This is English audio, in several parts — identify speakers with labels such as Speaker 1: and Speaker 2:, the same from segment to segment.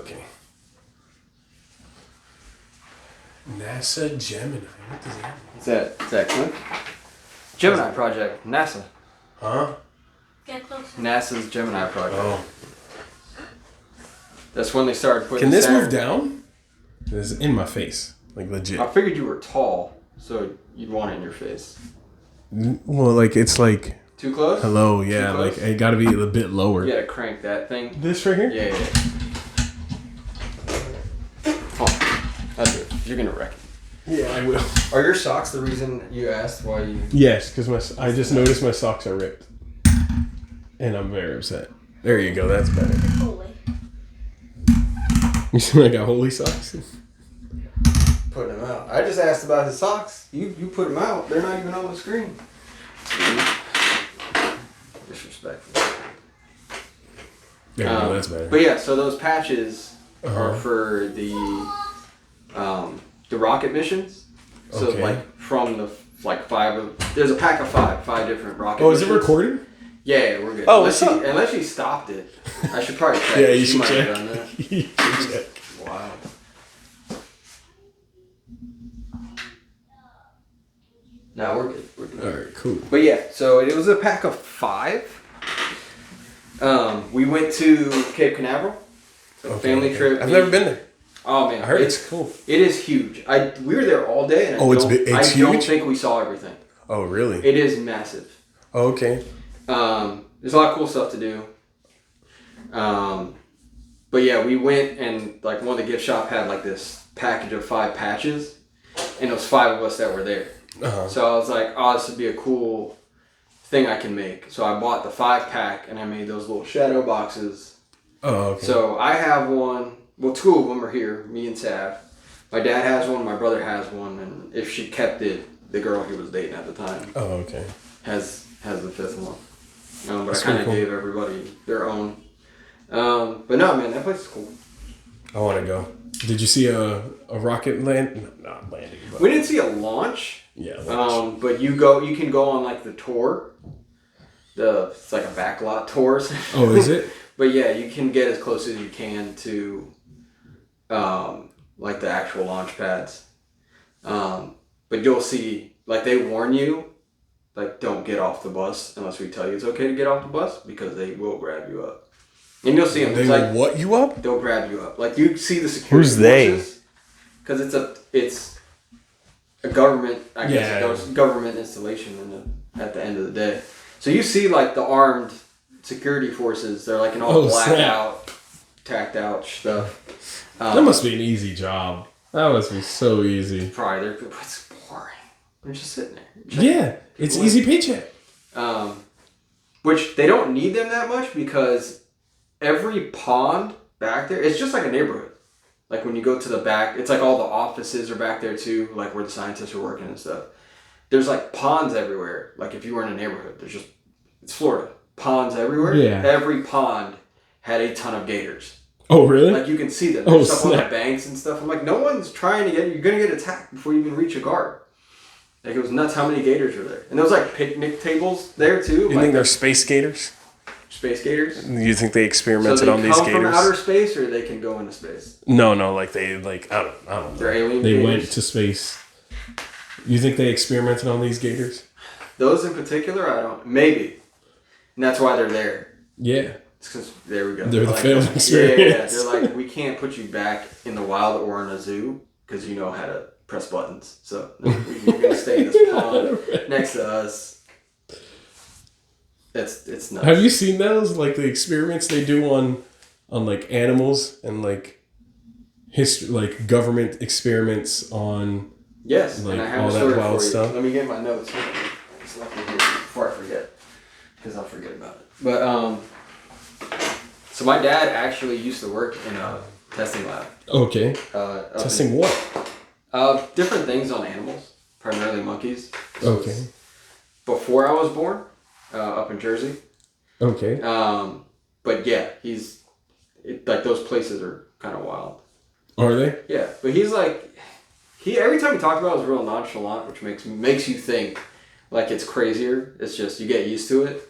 Speaker 1: Okay. NASA Gemini. What does that mean?
Speaker 2: Is that Cliff? Gemini Project. NASA.
Speaker 1: Huh?
Speaker 3: Get closer.
Speaker 2: NASA's Gemini Project.
Speaker 1: Oh.
Speaker 2: That's when they started putting.
Speaker 1: Can this
Speaker 2: Saturn.
Speaker 1: move down? This is in my face, like legit.
Speaker 2: I figured you were tall, so you'd want it in your face.
Speaker 1: Well, like it's like.
Speaker 2: Too close?
Speaker 1: Hello, yeah,
Speaker 2: Too close?
Speaker 1: like it got to be a bit lower.
Speaker 2: You gotta crank that thing.
Speaker 1: This right here?
Speaker 2: Yeah. Oh, that's it. You're gonna wreck it.
Speaker 1: Yeah, I will.
Speaker 2: Are your socks the reason you asked why you...
Speaker 1: Yes, because I just noticed my socks are ripped. And I'm very upset. There you go, that's better.
Speaker 3: Holy.
Speaker 1: You see I got holy socks?
Speaker 2: Putting them out. I just asked about his socks. You put them out. They're not even on the screen. Disrespectful.
Speaker 1: There you go, that's better.
Speaker 2: But yeah, so those patches are for the rocket missions. So
Speaker 1: Okay.
Speaker 2: like from the there's a pack of five different rocket
Speaker 1: Oh, is
Speaker 2: missions.
Speaker 1: it recorded?
Speaker 2: Yeah, we're good.
Speaker 1: Oh,
Speaker 2: unless she stopped it. I should probably check.
Speaker 1: Yeah, you
Speaker 2: She
Speaker 1: should
Speaker 2: might have
Speaker 1: check.
Speaker 2: done that.
Speaker 1: You should check.
Speaker 2: Wow. No, we're good. We're good.
Speaker 1: Alright, cool.
Speaker 2: But yeah, so it was a pack of 5. We went to Cape Canaveral. Family trip.
Speaker 1: I've never been there.
Speaker 2: Oh man,
Speaker 1: I heard it's cool.
Speaker 2: It is huge. We were there all day, and I
Speaker 1: It's
Speaker 2: don't
Speaker 1: huge?
Speaker 2: think we saw everything.
Speaker 1: Oh, really?
Speaker 2: It is massive.
Speaker 1: Oh, okay.
Speaker 2: There's a lot of cool stuff to do. But yeah, we went and like one of the gift shop had like this package of 5 patches, and it was 5 of us that were there.
Speaker 1: Uh-huh.
Speaker 2: So I was like, oh, this would be a cool thing I can make. So I bought the 5-pack and I made those little shadow boxes.
Speaker 1: Oh, okay.
Speaker 2: So I have one. Well, 2 of them are here, me and Sav. My dad has one, my brother has one, and if she kept it, the girl he was dating at the time
Speaker 1: Oh, okay.
Speaker 2: has the 5th one. But
Speaker 1: That's
Speaker 2: I kind of
Speaker 1: cool.
Speaker 2: gave everybody their own. But no, man, that place is cool.
Speaker 1: I want to go. Did you see a rocket land? No, not landing. But
Speaker 2: We didn't see a launch.
Speaker 1: yeah. Launch.
Speaker 2: But you can go on like the tour. It's like a backlot tour.
Speaker 1: Oh, is it?
Speaker 2: But yeah, you can get as close as you can to like the actual launch pads. But you'll see, like they warn you, like don't get off the bus unless we tell you it's okay to get off the bus because they will grab you up. And you'll see them.
Speaker 1: They
Speaker 2: It's
Speaker 1: will
Speaker 2: like,
Speaker 1: what you up?
Speaker 2: they'll grab you up. Like you see the security
Speaker 1: Who's they?
Speaker 2: forces. Because it's a government, I guess,
Speaker 1: Yeah.
Speaker 2: government installation at the end of the day. So you see like the armed security forces. They're like in all blacked
Speaker 1: snap.
Speaker 2: out, tacked out stuff.
Speaker 1: That must be an easy job. That must be so easy.
Speaker 2: Probably it's boring. They're just sitting there.
Speaker 1: Yeah, it's easy paycheck.
Speaker 2: Which they don't need them that much because every pond back there, it's just like a neighborhood. Like when you go to the back, it's like all the offices are back there too, like where the scientists are working and stuff. There's like ponds everywhere. Like if you were in a neighborhood, it's Florida. Ponds everywhere.
Speaker 1: Yeah.
Speaker 2: Every pond had a ton of gators.
Speaker 1: Oh, really?
Speaker 2: Like you can see them.
Speaker 1: Oh,
Speaker 2: There's stuff on the
Speaker 1: snap.
Speaker 2: banks and stuff. I'm like, no one's trying to get you. You're going to get attacked before you even reach a guard. Like it was nuts how many gators were there. And there was like picnic tables there too.
Speaker 1: You
Speaker 2: like
Speaker 1: think they're space gators?
Speaker 2: space gators?
Speaker 1: You think they
Speaker 2: So
Speaker 1: experimented
Speaker 2: they
Speaker 1: on these
Speaker 2: come from
Speaker 1: gators?
Speaker 2: outer space or they can go into space?
Speaker 1: No, like I don't know.
Speaker 2: They're alien
Speaker 1: They
Speaker 2: gators?
Speaker 1: went to space. You think they experimented on these gators?
Speaker 2: Those in particular, I don't. Maybe. And that's why they're there.
Speaker 1: Yeah.
Speaker 2: It's 'cause, there we go.
Speaker 1: They're the
Speaker 2: like,
Speaker 1: failed
Speaker 2: Yeah,
Speaker 1: experience.
Speaker 2: they're like, we can't put you back in the wild or in a zoo because you know how to press buttons. So no, you're going to stay in this pond next to us. It's nuts.
Speaker 1: Have you seen those? Like the experiments they do on like animals and like history, like government experiments on.
Speaker 2: Yes,
Speaker 1: like,
Speaker 2: and I have
Speaker 1: all
Speaker 2: a
Speaker 1: that
Speaker 2: story
Speaker 1: wild
Speaker 2: for you.
Speaker 1: stuff?
Speaker 2: Let me get my notes here. Just left it here before I forget, because I'll forget about it. But so my dad actually used to work in a testing lab.
Speaker 1: Okay.
Speaker 2: Up
Speaker 1: Testing
Speaker 2: in-
Speaker 1: what?
Speaker 2: different things on animals, primarily monkeys. So
Speaker 1: Okay.
Speaker 2: it's before I was born, up in Jersey.
Speaker 1: Okay.
Speaker 2: But yeah, like those places are kind of wild.
Speaker 1: Are they?
Speaker 2: Yeah, but he's like, every time he talked about it was real nonchalant, which makes you think like it's crazier. It's just you get used to it.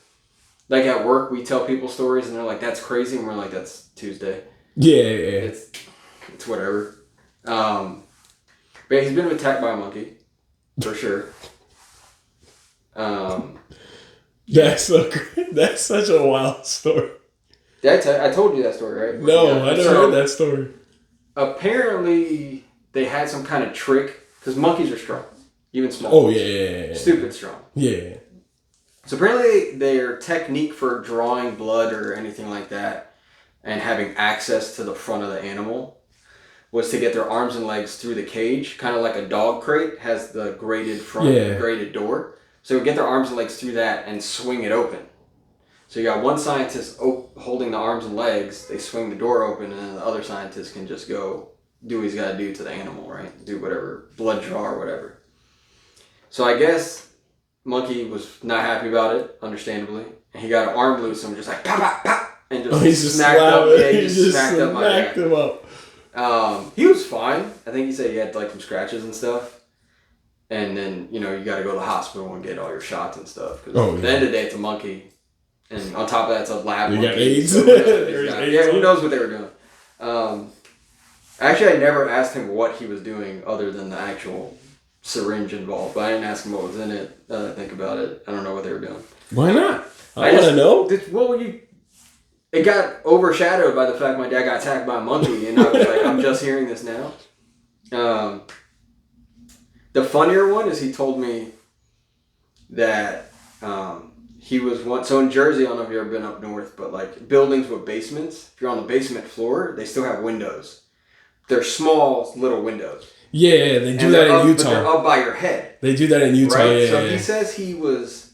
Speaker 2: Like at work, we tell people stories and they're like, "That's crazy," and we're like, "That's Tuesday."
Speaker 1: Yeah.
Speaker 2: It's whatever. But he's been attacked by a monkey, for sure.
Speaker 1: That's such a wild story.
Speaker 2: I told you that story, right?
Speaker 1: No, I never heard that story.
Speaker 2: Apparently, they had some kind of trick, because monkeys are strong, even small.
Speaker 1: Oh, yeah.
Speaker 2: Stupid strong.
Speaker 1: Yeah.
Speaker 2: So apparently, their technique for drawing blood or anything like that, and having access to the front of the animal, was to get their arms and legs through the cage, kind of like a dog crate has the grated front, grated door. So get their arms and legs through that and swing it open. So you got one scientist holding the arms and legs, they swing the door open, and then the other scientist can just go do what he's got to do to the animal, right? Do whatever, blood draw or whatever. So I guess monkey was not happy about it, understandably. And he got an arm loose and was just like, pop, pop, pop, and just smacked up. Yeah, he just smacked up my back.
Speaker 1: Him up.
Speaker 2: He was fine. I think he said he had like some scratches and stuff. And then, you got to go to the hospital and get all your shots and stuff. Because at the end of the day, it's a monkey. And on top of that, it's a lab monkey.
Speaker 1: You got AIDS?
Speaker 2: So, yeah, who knows what they were doing. Actually, I never asked him what he was doing other than the actual syringe involved. But I didn't ask him what was in it. Now that I think about it, I don't know what they were doing.
Speaker 1: Why not? I want to know.
Speaker 2: It got overshadowed by the fact my dad got attacked by a monkey, and I was like, I'm just hearing this now. The funnier one is he told me that he was once... So in Jersey, I don't know if you've ever been up north, but like buildings with basements, if you're on the basement floor, they still have windows. They're small, little windows.
Speaker 1: Yeah, they do that in Utah.
Speaker 2: But they're up by your head.
Speaker 1: They do that in Utah,
Speaker 2: right?
Speaker 1: Yeah.
Speaker 2: So he says he was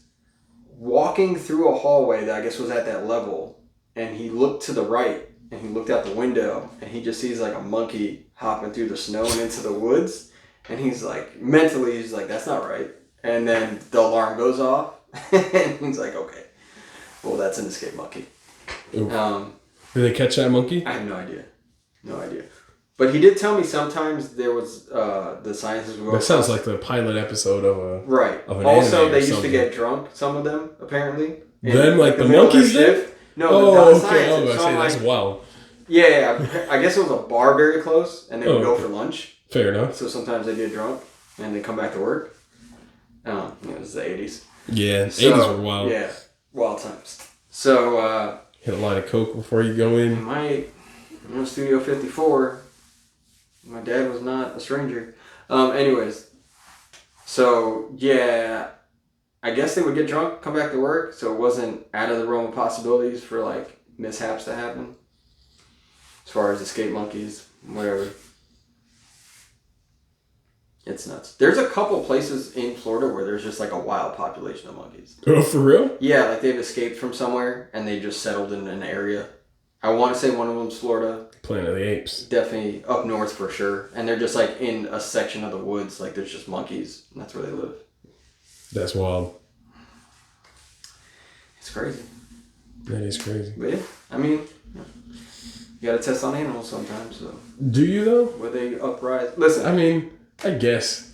Speaker 2: walking through a hallway that I guess was at that level, and he looked to the right, and he looked out the window, and he just sees like a monkey hopping through the snow and into the woods, and he's like, mentally, he's like, that's not right. And then the alarm goes off, and he's like, okay, well, that's an escaped monkey.
Speaker 1: Did they catch that monkey?
Speaker 2: I have no idea. No idea. But he did tell me sometimes there was the scientists would go.
Speaker 1: That sounds like the pilot episode of a
Speaker 2: right.
Speaker 1: Of an
Speaker 2: also, they
Speaker 1: used
Speaker 2: to get drunk. Some of them apparently.
Speaker 1: Them like the monkeys did.
Speaker 2: No, the
Speaker 1: okay. I was
Speaker 2: so
Speaker 1: say that's wild.
Speaker 2: Yeah, I guess it was a bar very close, and they would go for lunch.
Speaker 1: Fair enough.
Speaker 2: So sometimes they get drunk, and they come back to work. It was the 80s.
Speaker 1: Yeah, 80s were wild.
Speaker 2: Yeah, wild times. So
Speaker 1: hit a line of coke before you go in.
Speaker 2: Studio 54. My dad was not a stranger. Anyways, so yeah, I guess they would get drunk, come back to work, so it wasn't out of the realm of possibilities for like mishaps to happen. As far as escape monkeys, whatever. It's nuts. There's a couple places in Florida where there's just like a wild population of monkeys.
Speaker 1: Oh, for real?
Speaker 2: Yeah, like they've escaped from somewhere and they just settled in an area. I want to say one of them's Florida.
Speaker 1: Planet of the Apes.
Speaker 2: Definitely up north for sure. And they're just like in a section of the woods, like there's just monkeys, and that's where they live.
Speaker 1: That's wild.
Speaker 2: It's crazy.
Speaker 1: That is crazy.
Speaker 2: But yeah, I mean, you gotta test on animals sometimes. So.
Speaker 1: Do you though?
Speaker 2: Where they uprise. Listen.
Speaker 1: I mean, I guess.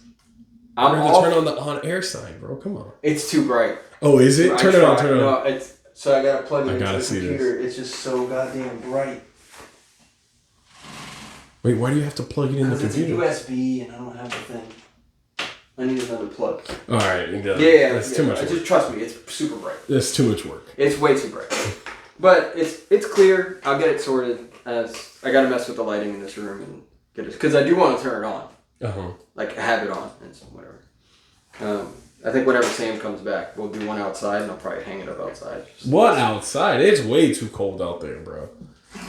Speaker 2: I'm
Speaker 1: going to turn on the on-air side, bro. Come on.
Speaker 2: It's too bright.
Speaker 1: Oh, is it? Turn it on.
Speaker 2: No, so I gotta plug it into the
Speaker 1: This.
Speaker 2: computer. It's just so goddamn bright.
Speaker 1: Wait, why do you have to plug it in the computer?
Speaker 2: It's a USB and I don't have the thing. I need another plug.
Speaker 1: Alright,
Speaker 2: yeah.
Speaker 1: That's too much work.
Speaker 2: Just trust me, it's super bright.
Speaker 1: That's too much work.
Speaker 2: It's way too bright. But it's clear. I'll get it sorted. I gotta mess with the lighting in this room and get it, because I do want to turn it on. Like have it on and so whatever. I think whenever Sam comes back, we'll do one outside and I'll probably hang it up outside.
Speaker 1: What outside? It's way too cold out there, bro.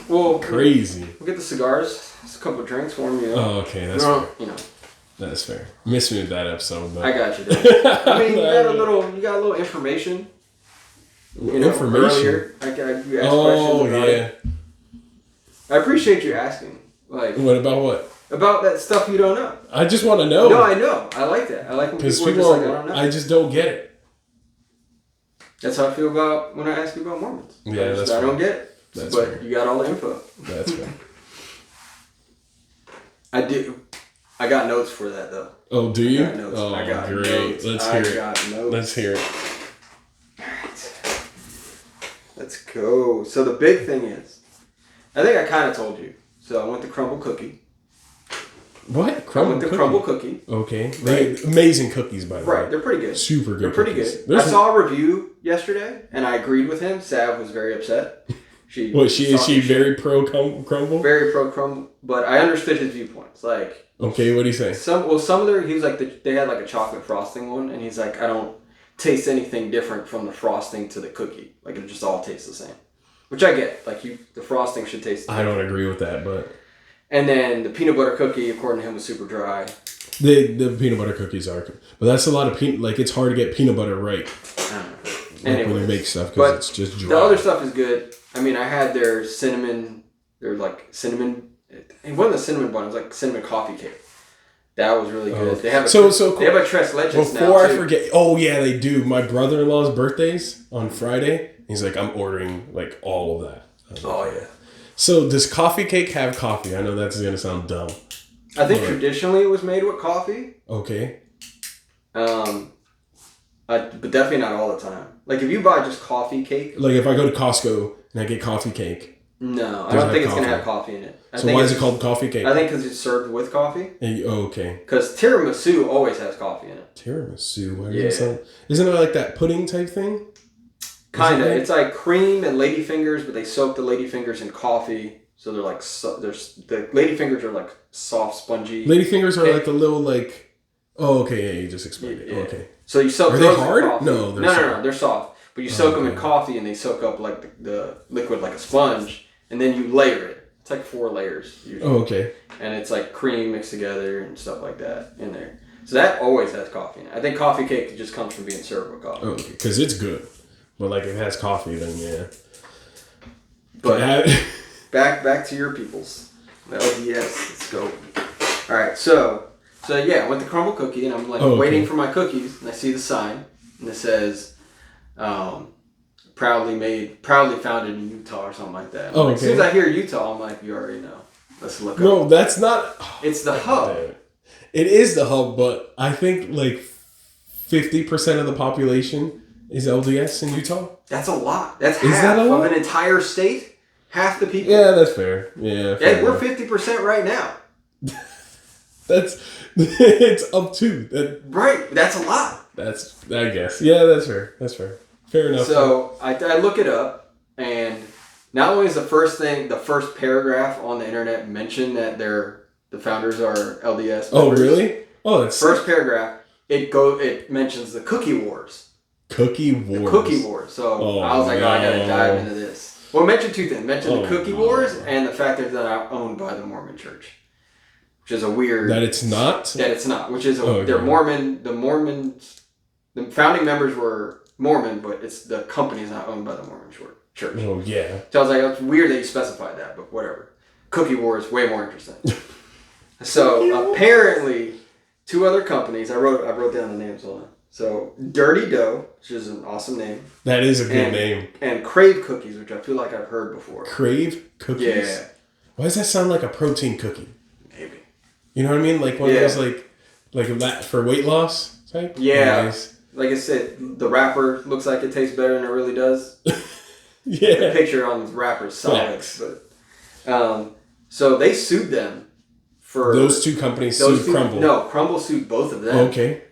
Speaker 2: Well,
Speaker 1: crazy.
Speaker 2: We'll get the cigars, just a couple of drinks, warm you up.
Speaker 1: Oh, okay, that's fair.
Speaker 2: You know.
Speaker 1: That's fair. Miss me with that episode, but
Speaker 2: I got you. I mean, you got a little information.
Speaker 1: Information.
Speaker 2: Earlier, you asked questions about it. I appreciate you asking. Like,
Speaker 1: what about what?
Speaker 2: About that stuff you don't know.
Speaker 1: I just want to know.
Speaker 2: No, I know. I like that. I like when people are just like, I don't know.
Speaker 1: I just don't get it.
Speaker 2: That's how I feel about when I ask you about Mormons.
Speaker 1: Yeah,
Speaker 2: I don't get it.
Speaker 1: That's
Speaker 2: but
Speaker 1: fair.
Speaker 2: You got all the info.
Speaker 1: That's fair.
Speaker 2: I do. I got notes for that though.
Speaker 1: Oh, do you?
Speaker 2: Oh,
Speaker 1: I got
Speaker 2: great.
Speaker 1: Notes. Let's hear it.
Speaker 2: Notes.
Speaker 1: Let's hear it.
Speaker 2: Alright. Let's go. So the big thing is, I think I kind of told you. So I went to Crumble Cookie.
Speaker 1: What?
Speaker 2: I went to Crumble Cookie.
Speaker 1: Okay. Amazing cookies, by the way.
Speaker 2: Right, they're pretty good.
Speaker 1: Super good.
Speaker 2: They're pretty
Speaker 1: cookies.
Speaker 2: good. I saw a review yesterday, and I agreed with him. Sav was very upset.
Speaker 1: Is she very pro crumble?
Speaker 2: Very pro crumble, but I understood his viewpoints. Like,
Speaker 1: okay, what do you say?
Speaker 2: Some of their, he was like, they had like a chocolate frosting one, and he's like, I don't taste anything different from the frosting to the cookie. Like, it just all tastes the same. Which I get. Like, the frosting should taste the same.
Speaker 1: I don't agree with that, but...
Speaker 2: And then the peanut butter cookie, according to him, was super dry.
Speaker 1: The peanut butter cookies are... But that's a lot of peanut... Like, it's hard to get peanut butter right. Like when you make stuff, because it's just dry.
Speaker 2: The other stuff is good. I mean, I had their cinnamon... Their, like, cinnamon... It wasn't a cinnamon bun. It was like cinnamon coffee cake. That was really good. They have
Speaker 1: cool.
Speaker 2: They have a tres leches now,
Speaker 1: Before I forget... Oh, yeah, they do. My brother-in-law's birthday's on Friday. He's like, I'm ordering, like, all of that.
Speaker 2: Oh, yeah.
Speaker 1: So, does coffee cake have coffee? I know that's going to sound dumb.
Speaker 2: I think traditionally it was made with coffee.
Speaker 1: Okay.
Speaker 2: But definitely not all the time. Like, if you buy just coffee cake...
Speaker 1: Like, if I go to Costco and I get coffee cake...
Speaker 2: No, I don't think it's going to have coffee in it.
Speaker 1: So why is it called coffee cake?
Speaker 2: I think because it's served with coffee.
Speaker 1: Okay.
Speaker 2: Because tiramisu always has coffee in it.
Speaker 1: Tiramisu? Why isn't it like that pudding type thing?
Speaker 2: Kind of. It's like cream and ladyfingers, but they soak the ladyfingers in coffee. So they're like... the ladyfingers are like soft, spongy.
Speaker 1: Ladyfingers are like the little like... Oh, okay. Yeah, you just explained it. Okay.
Speaker 2: So you soak
Speaker 1: those in hard?
Speaker 2: coffee.
Speaker 1: No,
Speaker 2: No, they're soft. But you soak them in coffee and they soak up like the liquid like a sponge. And then you layer it. It's like 4 layers usually.
Speaker 1: Oh, okay.
Speaker 2: And it's like cream mixed together and stuff like that in there. So that always has coffee in it. I think coffee cake just comes from being served with coffee.
Speaker 1: Okay, because it's good. But like if it has coffee, then yeah.
Speaker 2: But back to your peoples. The LDS. Let's go. All right, so yeah, I went to Crumble Cookie and I'm like waiting for my cookies and I see the sign and it says, proudly founded in Utah or something like that. As soon as I hear Utah, I'm like, you already know. Let's look up.
Speaker 1: No, that's not.
Speaker 2: It's the hub.
Speaker 1: It is the hub, but I think like 50% of the population is LDS in Utah.
Speaker 2: That's a lot. That's half of an entire state. Half the people.
Speaker 1: Yeah, that's fair. Yeah,
Speaker 2: we're 50% right now.
Speaker 1: It's up to that.
Speaker 2: Right, that's a lot.
Speaker 1: I guess. Yeah, that's fair. Fair enough.
Speaker 2: So I look it up, and not only is the first paragraph on the internet mention that the founders are LDS.
Speaker 1: Oh, really? Oh, that's
Speaker 2: first paragraph. It mentions the Cookie Wars.
Speaker 1: Cookie Wars.
Speaker 2: The Cookie Wars. So I was like, I gotta dive into this. Well, mention 2 things. Mention the Cookie Wars and the fact that they're not owned by the Mormon Church, which is a weird.
Speaker 1: That it's not.
Speaker 2: Which is they're Mormon. The founding members were Mormon, but the company's not owned by the Mormon Church.
Speaker 1: Oh yeah.
Speaker 2: So I was like, it's weird that you specified that, but whatever. Cookie Wars way more interesting. So apparently, 2 other companies. I wrote down the names. Hold on. So Dirty Dough, which is an awesome name.
Speaker 1: That is a good name.
Speaker 2: And Crave Cookies, which I feel like I've heard before.
Speaker 1: Crave Cookies.
Speaker 2: Yeah.
Speaker 1: Why does that sound like a protein cookie?
Speaker 2: Maybe.
Speaker 1: You know what I mean? Like one of those like that for weight loss type.
Speaker 2: Yeah. Nice. Like I said, the wrapper looks like it tastes better than it really does.
Speaker 1: Yeah.
Speaker 2: The picture on the wrapper is solid. But, so they sued them for...
Speaker 1: Those 2 companies sued Crumble.
Speaker 2: No, Crumble sued both of them.
Speaker 1: Okay.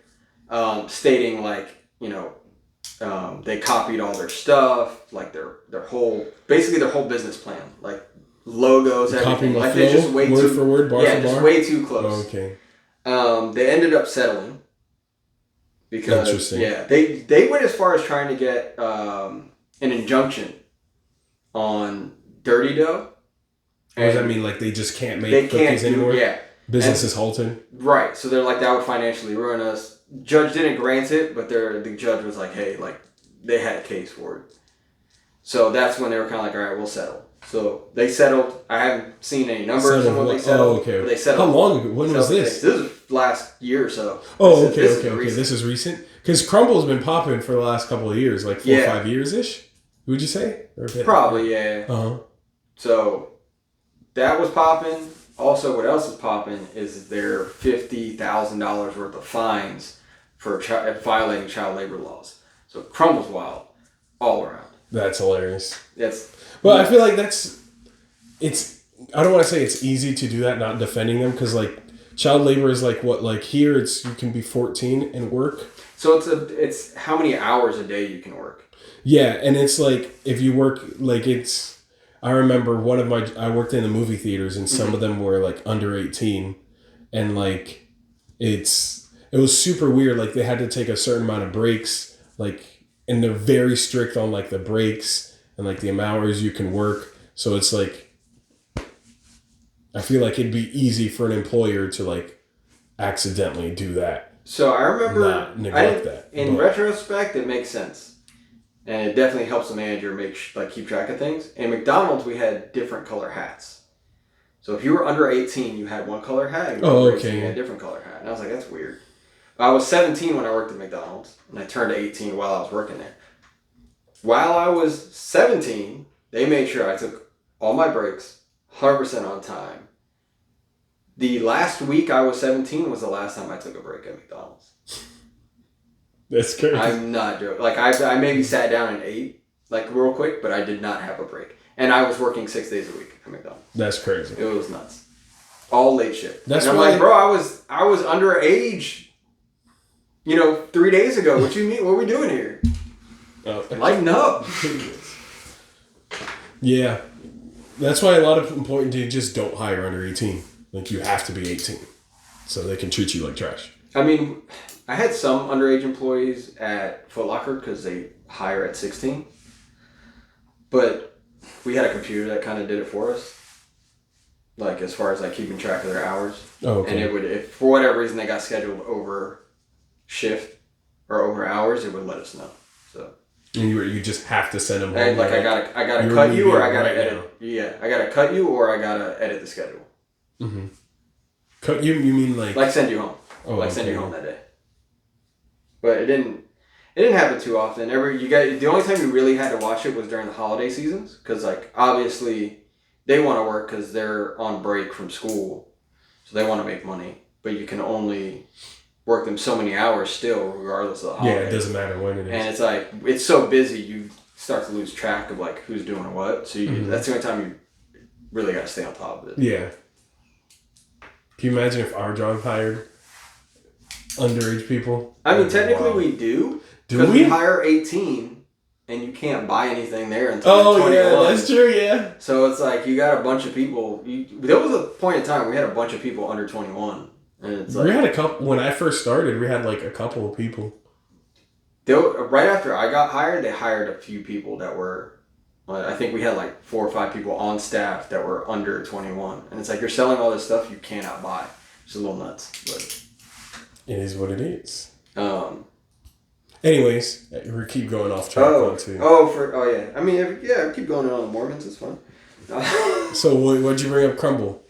Speaker 2: Stating like, they copied all their stuff, like their whole business plan, like logos, everything. Like they're just way
Speaker 1: word for word, bar for bar?
Speaker 2: just way too close.
Speaker 1: Oh, okay.
Speaker 2: They ended up settling because they went as far as trying to get an injunction on Dirty Dough.
Speaker 1: What does that mean? Like they just can't make cookies anymore?
Speaker 2: Yeah.
Speaker 1: Business is halted.
Speaker 2: Right. So they're like, that would financially ruin us. Judge didn't grant it, but the judge was like, hey, like they had a case for it. So that's when they were kind of like, all right, we'll settle. So they settled. I haven't seen any numbers on what they settled.
Speaker 1: Oh, okay.
Speaker 2: But they settled.
Speaker 1: How long ago? When was this?
Speaker 2: This is last year or so.
Speaker 1: Oh, okay. This is recent? Because Crumble's been popping for the last couple of years, like 4 or 5 years-ish, would you say? Or a bit?
Speaker 2: Probably, yeah.
Speaker 1: Uh-huh.
Speaker 2: So that was popping. Also, what else is popping is their $50,000 worth of fines for violating child labor laws. So Crumble's wild all around.
Speaker 1: That's hilarious.
Speaker 2: That's.
Speaker 1: Well, I feel like that's. I don't want to say it's easy to do that, not defending them, because like child labor is like what, like here it's you can be 14 and work.
Speaker 2: So it's how many hours a day you can work.
Speaker 1: Yeah, and it's like if you work like I remember I worked in the movie theaters and some of them were like under 18, and like it was super weird. Like they had to take a certain amount of breaks, like, and they're very strict on like the breaks and like the amount of hours you can work. So it's like I feel like it'd be easy for an employer to like accidentally do that.
Speaker 2: So I remember
Speaker 1: not neglect that.
Speaker 2: In retrospect, it makes sense, and it definitely helps the manager keep track of things. In McDonald's, we had different color hats. So if you were under 18, you had one color hat. And over 18, you had a different color hat. And I was like, that's weird. I was 17 when I worked at McDonald's, and I turned 18 while I was working there. While I was 17, they made sure I took all my breaks 100% on time. The last week I was 17 was the last time I took a break at McDonald's.
Speaker 1: That's crazy.
Speaker 2: I'm not joking. Like I maybe sat down and ate like real quick, but I did not have a break. And I was working 6 days a week at McDonald's.
Speaker 1: That's crazy.
Speaker 2: It was nuts. All late shift.
Speaker 1: That's
Speaker 2: and I'm like, bro, I was underage, 3 days ago. What you mean? What are we doing here? Lighten up.
Speaker 1: Yeah. That's why a lot of employers just don't hire under 18. Like, you have to be 18 so they can treat you like trash.
Speaker 2: I mean, I had some underage employees at Foot Locker because they hire at 16. But we had a computer that kind of did it for us. Like, as far as, like, keeping track of their hours.
Speaker 1: Oh, okay.
Speaker 2: And it would, if for whatever reason they got scheduled over shift or over hours, it would let us know. So.
Speaker 1: And you just have to send them home.
Speaker 2: And, like, I gotta cut you or I gotta edit. Now. Yeah, I gotta cut you or I gotta edit the schedule.
Speaker 1: Mm-hmm. Cut you mean like...
Speaker 2: Like send you home. Send you home that day. But it didn't happen too often. The only time you really had to watch it was during the holiday seasons. Because, like, obviously, they want to work because they're on break from school. So they want to make money. But you can only work them so many hours still, regardless of the holiday.
Speaker 1: Yeah, it doesn't matter when it is.
Speaker 2: And it's like, it's so busy, you start to lose track of, like, who's doing what. So that's the only time you really got to stay on top of it.
Speaker 1: Yeah. Can you imagine if our job hired underage people?
Speaker 2: I mean, technically we do. Because we hire 18, and you can't buy anything there until 21.
Speaker 1: Yeah, that's true, yeah.
Speaker 2: So it's like, you got a bunch of people. There was a point in time we had a bunch of people under 21. And it's like,
Speaker 1: we had a couple, when I first started, we had like a couple of people.
Speaker 2: Right after I got hired, they hired a few people that were, I think we had like 4 or 5 people on staff that were under 21. And it's like, you're selling all this stuff you cannot buy. It's a little nuts, but
Speaker 1: it is what it is. Anyways, we keep going off track.
Speaker 2: Yeah. I mean, keep going on the Mormons. It's fun.
Speaker 1: So what'd you bring up, Crumble?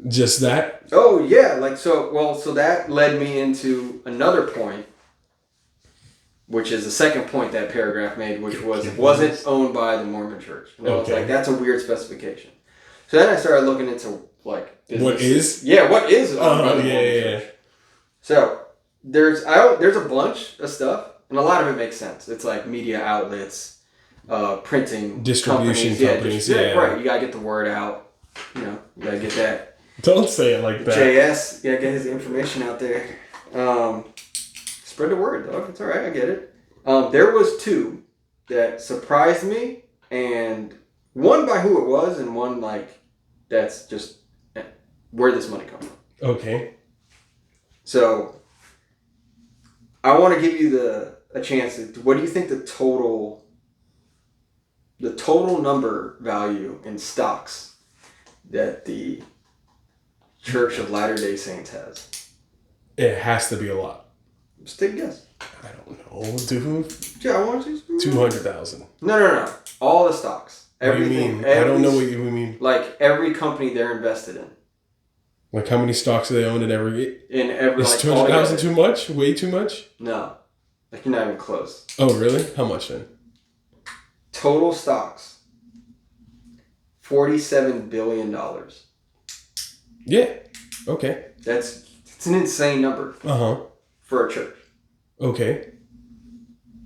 Speaker 1: Just that?
Speaker 2: Oh yeah, so that led me into another point, which is the second point that paragraph made, which was it wasn't owned by the Mormon Church. And I was like, that's a weird specification. So then I started looking into like business.
Speaker 1: What is?
Speaker 2: Yeah, what is owned by the Mormon Church? So there's a bunch of stuff, and a lot of it makes sense. It's like media outlets, printing
Speaker 1: distribution companies.
Speaker 2: Right. You gotta get the word out. You gotta get that.
Speaker 1: Don't say it like that.
Speaker 2: JS, get his information out there. Spread the word, dog. It's all right. I get it. There was 2 that surprised me, and one by who it was, and one like that's just where this money comes from.
Speaker 1: Okay.
Speaker 2: So I want to give you a chance. What do you think the total number value in stocks that the Church of Latter-day Saints has?
Speaker 1: It has to be a lot.
Speaker 2: Just take a guess.
Speaker 1: I don't know, dude.
Speaker 2: Yeah, I want you to.
Speaker 1: 200,000.
Speaker 2: No. All the stocks.
Speaker 1: Everything. What do you mean? I don't know what you mean.
Speaker 2: Like every company they're invested in.
Speaker 1: Like how many stocks do they own in every? Is 200,000 too much? Way too much?
Speaker 2: No, like you're not even close.
Speaker 1: Oh really? How much then?
Speaker 2: Total stocks. $47 billion.
Speaker 1: Yeah. Okay.
Speaker 2: It's an insane number. For a church.
Speaker 1: Okay.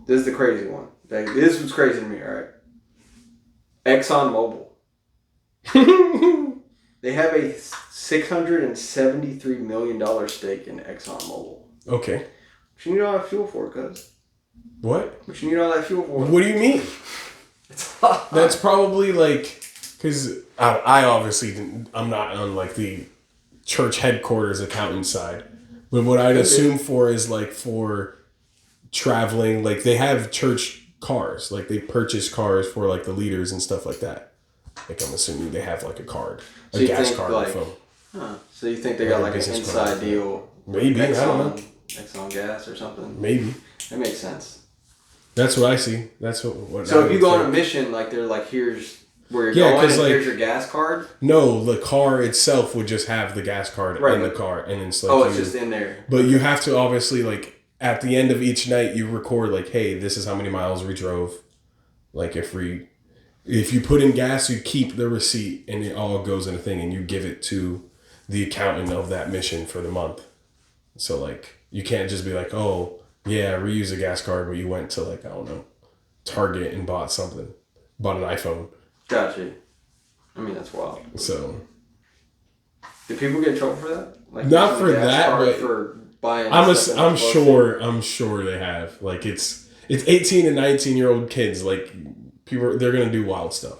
Speaker 2: This is the crazy one. This was crazy to me. All right. ExxonMobil. They have a $673 million stake in ExxonMobil.
Speaker 1: Okay.
Speaker 2: What you need all that fuel for, cuz?
Speaker 1: What?
Speaker 2: What you need all that fuel for?
Speaker 1: What do you mean?
Speaker 2: It's hot.
Speaker 1: That's probably like, because I obviously I'm not on like the church headquarters accountant side, but what I'd assume for is like for traveling, like they have church cars, like they purchase cars for like the leaders and stuff like that. Like I'm assuming they have like a card, a gas card or phone.
Speaker 2: Huh. So you think they got like an inside deal?
Speaker 1: Maybe, I don't know.
Speaker 2: Exxon Gas or something?
Speaker 1: Maybe.
Speaker 2: That makes sense.
Speaker 1: That's what I see. That's what
Speaker 2: so if you go on a mission, like they're like, here's where you're going, and like, here's your gas card?
Speaker 1: No, the car itself would just have the gas card in the car. And it's like
Speaker 2: it's just in there.
Speaker 1: But you have to obviously, like, at the end of each night, you record, like, hey, this is how many miles we drove. Like, if you put in gas, you keep the receipt, and it all goes in a thing, and you give it to the accountant of that mission for the month. So, like, you can't just be like, oh, yeah, reuse a gas card, but you went to, like, I don't know, Target and bought something. Bought an iPhone.
Speaker 2: Gotcha. I mean, that's wild.
Speaker 1: So.
Speaker 2: Do people get in trouble for that? Like,
Speaker 1: not for that, but
Speaker 2: for buying.
Speaker 1: I'm sure they have. Like it's 18 and 19-year-old kids. Like people, they're gonna do wild stuff.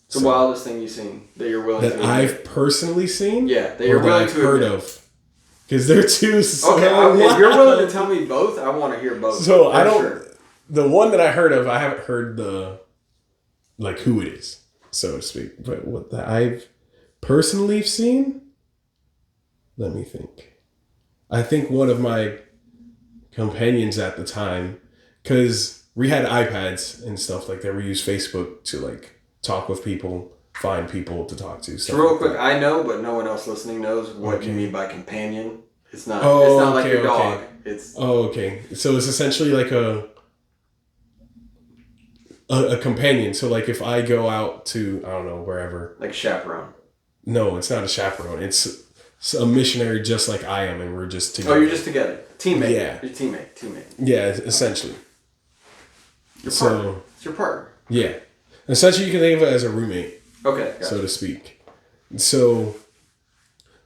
Speaker 2: It's the wildest thing you've seen that you're willing
Speaker 1: that I've personally seen.
Speaker 2: Yeah, that you're willing to
Speaker 1: heard of. Because they're two. So
Speaker 2: okay, if you're willing to tell me both, I want to hear both.
Speaker 1: So I don't. Sure. The one that I heard of, I haven't heard like who it is, so to speak. But what that I've personally seen, let me think. I think one of my companions at the time, because we had iPads and stuff like that. We used Facebook to like talk with people, find people to talk to.
Speaker 2: So real
Speaker 1: like
Speaker 2: quick,
Speaker 1: that.
Speaker 2: I know, but no one else listening knows what you mean by companion. It's not.
Speaker 1: Oh,
Speaker 2: it's not like your dog. It's.
Speaker 1: Oh, okay. So it's essentially like a companion. So like if I go out to, I don't know, wherever.
Speaker 2: Like a chaperone.
Speaker 1: No, it's not a chaperone. It's a missionary just like I am, and we're just together.
Speaker 2: Oh, you're just together. Teammate.
Speaker 1: Yeah.
Speaker 2: Your teammate.
Speaker 1: Yeah, essentially.
Speaker 2: Your partner. It's your partner.
Speaker 1: Yeah. Essentially, you can think of it as a roommate.
Speaker 2: Okay. Gotcha.
Speaker 1: So to speak. So,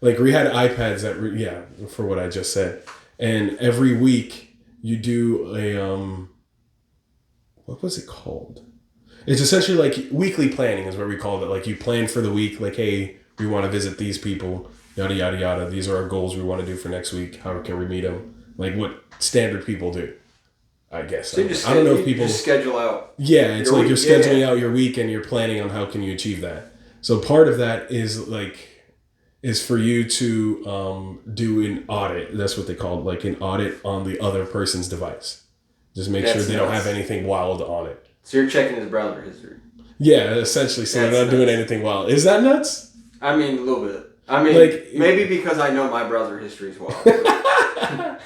Speaker 1: like, we had iPads that, for what I just said. And every week, you do a, what was it called? It's essentially like weekly planning is what we called it. Like, you plan for the week, like, hey, we want to visit these people, yada, yada, yada. These are our goals we want to do for next week. How can we meet them? Like, what standard people do, I guess.
Speaker 2: So I don't know if people just schedule out.
Speaker 1: Yeah, it's like you're scheduling out your week and you're planning on how can you achieve that. So part of that is for you to do an audit. That's what they call it, like an audit on the other person's device. Just make sure they don't have anything wild on it.
Speaker 2: So you're checking his browser history.
Speaker 1: Yeah, essentially. So they're not doing anything wild. Is that nuts?
Speaker 2: I mean, a little bit. I mean, like, maybe because I know my browser history is wild.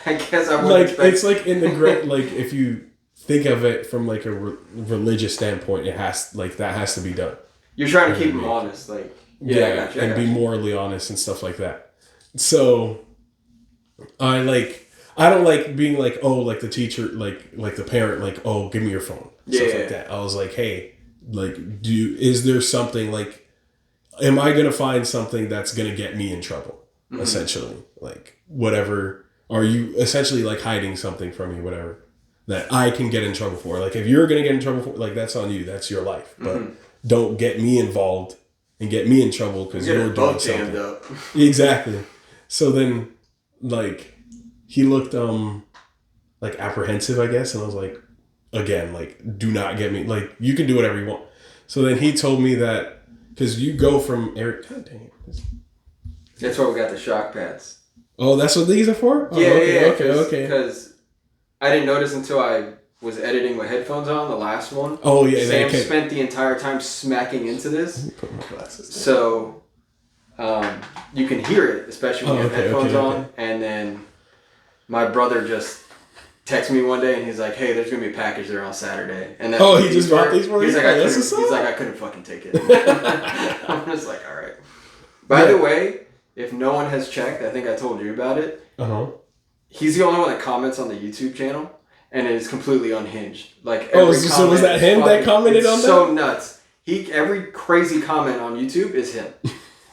Speaker 2: I guess I would expect.
Speaker 1: It's like in the great, like if you think of it from like a religious standpoint, it has that has to be done.
Speaker 2: You're trying to keep them honest, like
Speaker 1: and be morally honest and stuff like that. So I don't like being like, oh, like the teacher, like the parent, like, oh, give me your phone, stuff like that. I was like, hey, like, is there something like, am I gonna find something that's gonna get me in trouble? Mm-hmm. Essentially, like whatever. Are you essentially like hiding something from me, whatever, that I can get in trouble for? Like if you're gonna get in trouble for, like that's on you, that's your life. But don't get me involved and get me in trouble because you're doing something. Up. Exactly. So then, like, he looked like apprehensive, I guess, and I was like, again, like, do not get me. Like, you can do whatever you want. So then he told me that because you go from Eric. God dang it.
Speaker 2: That's why we got the shock pads.
Speaker 1: Oh, that's what these are for? Oh, okay.
Speaker 2: Because I didn't notice until I was editing with headphones on, the last one.
Speaker 1: Oh, yeah.
Speaker 2: Sam spent the entire time smacking into this. Let me put my glasses down. So you can hear it, especially when you have headphones on. And then my brother just texted me one day and he's like, hey, there's going to be a package there on Saturday. And
Speaker 1: he just bought these for you?
Speaker 2: He's like, I couldn't fucking take it. I'm just like, all right. By the way, if no one has checked, I think I told you about it. He's the only one that comments on the YouTube channel, and it is completely unhinged. Like,
Speaker 1: so was that him that commented on that?
Speaker 2: So nuts. Every crazy comment on YouTube is him.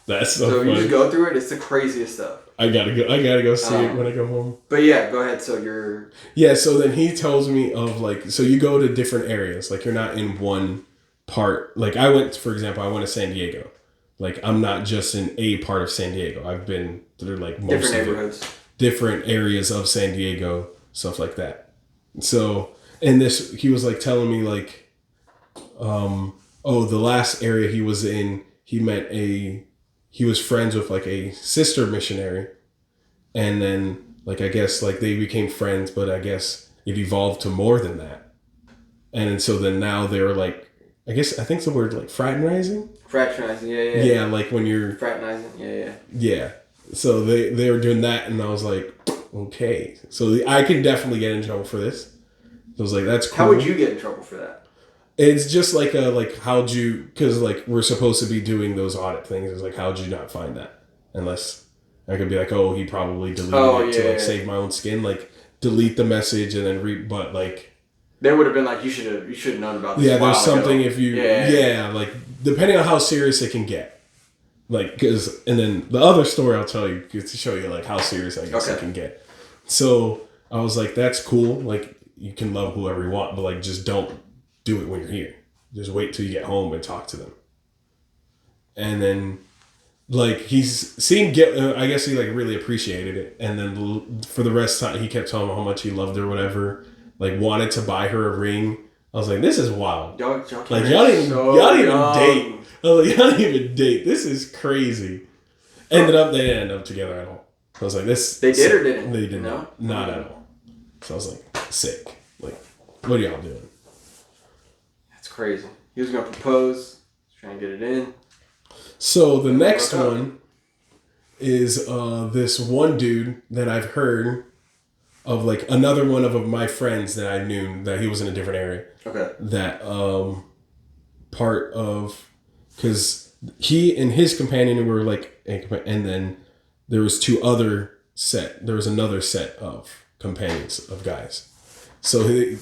Speaker 1: That's so
Speaker 2: So
Speaker 1: funny.
Speaker 2: you just go through it. It's the craziest stuff.
Speaker 1: I gotta go see it when I go home.
Speaker 2: But yeah, go ahead. So you're...
Speaker 1: Yeah, so then he tells me of like, so you go to different areas. Like you're not in one part. Like for example, I went to San Diego. Like I'm not just in a part of San Diego. I've been through like most
Speaker 2: different
Speaker 1: of
Speaker 2: neighborhoods.
Speaker 1: different areas of San Diego, stuff like that. So, and he was like telling me like, the last area he was in, he was friends with like a sister missionary. And then like, I guess like they became friends, but I guess it evolved to more than that. And so then now they're like, I think the word like fraternizing.
Speaker 2: Fraternizing, yeah.
Speaker 1: Yeah, like when you're...
Speaker 2: Fraternizing, yeah.
Speaker 1: Yeah. So they were doing that and I was like, okay. So I could definitely get in trouble for this. I was like, that's cool.
Speaker 2: How would you get in trouble for that?
Speaker 1: It's just like how'd you, because like we're supposed to be doing those audit things. It's like, how'd you not find that? Unless I could be like, oh, he probably deleted it to save my own skin. Like delete the message and then but like.
Speaker 2: They would have been like, you should have known about this.
Speaker 1: Yeah, there's something if you, like depending on how serious it can get. Like, and then the other story I'll tell you to show you like how serious I guess it can get. So I was like, that's cool. Like you can love whoever you want, but like just don't do it when you're here. Just wait till you get home and talk to them. And then like I guess he like really appreciated it. And then for the rest of the time, he kept telling me how much he loved her or whatever. Like wanted to buy her a ring. I was like, this is wild. Y'all didn't even date. I was like, y'all didn't even date. This is crazy. They ended up together at all. I was like, this.
Speaker 2: They did or didn't?
Speaker 1: They did not. Not at all. So I was like, sick. Like, what are y'all doing?
Speaker 2: That's crazy. He was gonna propose. Trying to get it in.
Speaker 1: So the next one is this one dude that I've heard of, like another one of my friends that I knew that he was in a different area.
Speaker 2: Okay.
Speaker 1: That part of, because he and his companion were like, and then there was there was another set of companions of guys. So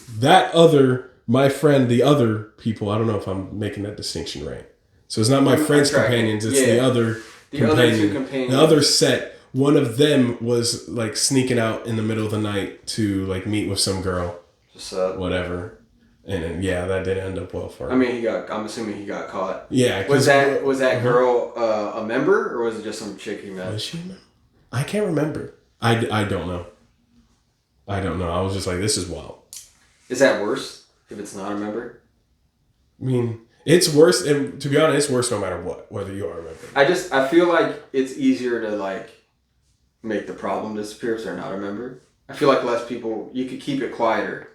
Speaker 1: my friend, the other people, I don't know if I'm making that distinction right. So it's not my friend's companions, it's the other companion. The other set, one of them was like sneaking out in the middle of the night to like meet with some girl.
Speaker 2: Just
Speaker 1: whatever. And then, that didn't end up well for him.
Speaker 2: I mean, I'm assuming he got caught.
Speaker 1: Yeah.
Speaker 2: Was that girl a member or was it just some chick he met?
Speaker 1: Was she a member? I can't remember. I don't know. I was just like, this is wild.
Speaker 2: Is that worse if it's not a member?
Speaker 1: I mean, it's worse, and to be honest, it's worse no matter what, whether you are a member.
Speaker 2: I feel like it's easier to like make the problem disappear if they're not a member. I feel like less people, you could keep it quieter.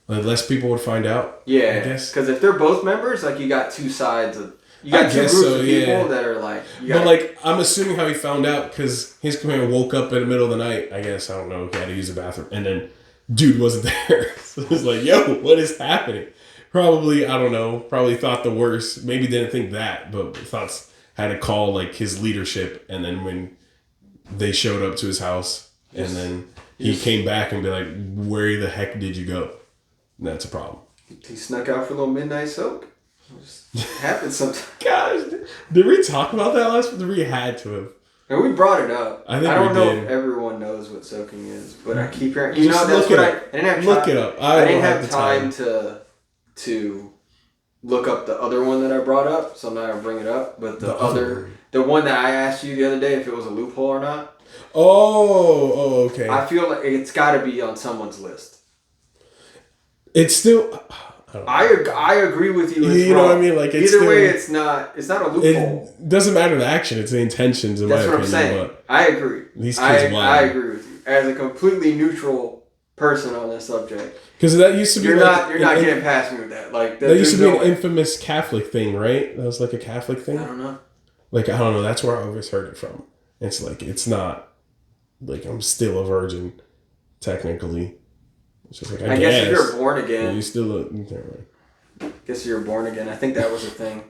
Speaker 1: Like less people would find out?
Speaker 2: Yeah, I guess. Because if they're both members, like you got two sides of... You got two groups of people that are like...
Speaker 1: But like, I'm assuming how he found out because his companion woke up in the middle of the night. I guess, I don't know, he had to use the bathroom. And then dude wasn't there. So it was like, yo, what is happening? Probably, I don't know, thought the worst. Maybe didn't think that, but had to call like his leadership. And then when they showed up to his house and then he came back and be like, where the heck did you go? And that's a problem.
Speaker 2: He snuck out for a little midnight soak. It just happens sometimes.
Speaker 1: Gosh, did we talk about that last week? We had to have.
Speaker 2: And we brought it up.
Speaker 1: I don't
Speaker 2: know if everyone knows what soaking is, but I keep hearing... You
Speaker 1: Just
Speaker 2: know, that's
Speaker 1: look
Speaker 2: what
Speaker 1: it up.
Speaker 2: I didn't have time.
Speaker 1: Look it up.
Speaker 2: I didn't have time to look up the other one that I brought up, so I'm not going to bring it up. But the one that I asked you the other day if it was a loophole or not.
Speaker 1: Oh, okay.
Speaker 2: I feel like it's got to be on someone's list.
Speaker 1: It's still...
Speaker 2: I agree with you.
Speaker 1: You know what I mean? Like
Speaker 2: either way, it's not a loophole.
Speaker 1: It doesn't matter the action; it's the intentions.
Speaker 2: That's what I'm saying. I agree.
Speaker 1: These kids,
Speaker 2: I agree with you as a completely neutral person on this subject.
Speaker 1: Because that used to be
Speaker 2: you're not getting past me with that. Like
Speaker 1: that used to be an infamous Catholic thing, right? That was like a Catholic thing.
Speaker 2: I don't know.
Speaker 1: Like I don't know. That's where I always heard it from. It's like it's not like I'm still a virgin, technically. It's just like I guess
Speaker 2: if you're born again,
Speaker 1: you still.
Speaker 2: Guess you're born again. I think that was a thing.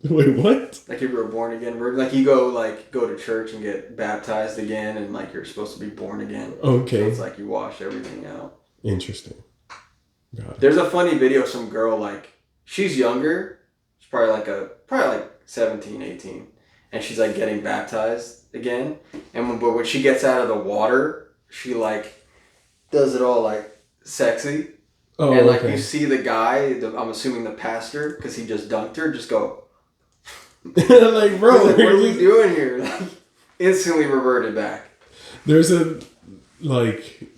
Speaker 1: Wait, what?
Speaker 2: Like if you're a born again virgin, like you go to church and get baptized again, and like you're supposed to be born again.
Speaker 1: Okay.
Speaker 2: So it's like you wash everything out.
Speaker 1: Interesting.
Speaker 2: There's a funny video of some girl, like she's younger, she's probably like 17, 18. And she's like getting baptized again. But when she gets out of the water, she like does it all like sexy.
Speaker 1: Oh,
Speaker 2: and like
Speaker 1: okay.
Speaker 2: you see the guy, I'm assuming the pastor, because he just dunked her, just go.
Speaker 1: Like, bro,
Speaker 2: like, what are we doing here? Like, instantly reverted back. There's
Speaker 1: a like,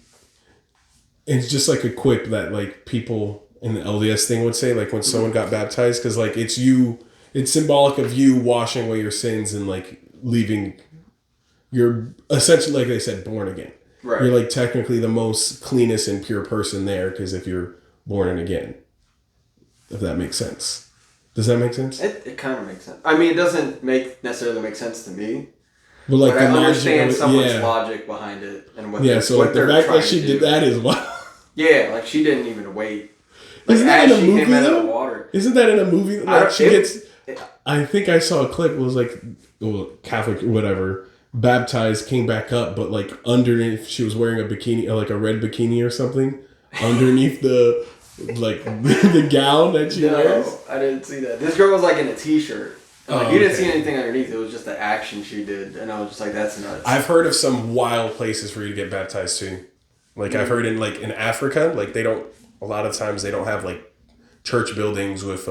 Speaker 1: it's just like a quip that like people in the LDS thing would say, like when someone got baptized, because like it's symbolic of you washing away your sins and like leaving. You're essentially, like they said, born again.
Speaker 2: Right.
Speaker 1: You're like technically the most cleanest and pure person there, because if you're born again, if that makes sense. Does that make sense?
Speaker 2: It kind of makes sense. I mean, it doesn't necessarily make sense to me.
Speaker 1: But like,
Speaker 2: but I understand someone's logic behind it and what.
Speaker 1: Yeah, so
Speaker 2: what
Speaker 1: the fact that she did that is wild.
Speaker 2: Yeah, like she didn't even wait. Like,
Speaker 1: isn't that in a movie though?
Speaker 2: Of the water.
Speaker 1: Isn't that in a movie? Like I think I saw a clip. It was like, well, Catholic or whatever, baptized, came back up, but like underneath, she was wearing a bikini, like a red bikini or something, underneath the like the gown that she wears.
Speaker 2: I didn't see that. This girl was like in a t-shirt. Like, you didn't see anything underneath. It was just the action she did, and I was just like, "That's nuts."
Speaker 1: I've heard of some wild places for you to get baptized too. Like I've heard in Africa, like they don't. A lot of times they don't have like church buildings with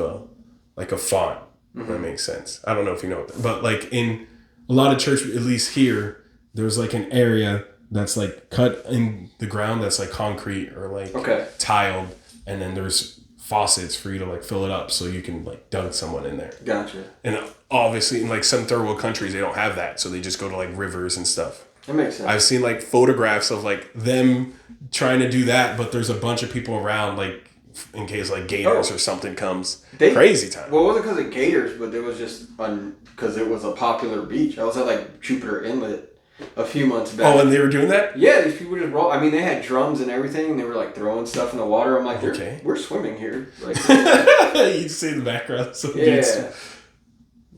Speaker 1: like a font. If that makes sense. I don't know if you know, but like in a lot of church, at least here, there's like an area that's like cut in the ground that's like concrete or like tiled, and then there's faucets for you to like fill it up so you can like dunk someone in there.
Speaker 2: Gotcha.
Speaker 1: And obviously in like some third world countries they don't have that, so they just go to like rivers and stuff.
Speaker 2: That makes sense.
Speaker 1: I've seen like photographs of like them trying to do that, but there's a bunch of people around like in case like gators or something comes. Crazy time.
Speaker 2: Well, it wasn't because of gators, but it was just because it was a popular beach. I was at like Jupiter Inlet a few months back.
Speaker 1: Oh, and they were doing that?
Speaker 2: Yeah, these people just roll. I mean, they had drums and everything. And they were like throwing stuff in the water. I'm like, we're swimming here. Like,
Speaker 1: you see the background. So
Speaker 2: yeah.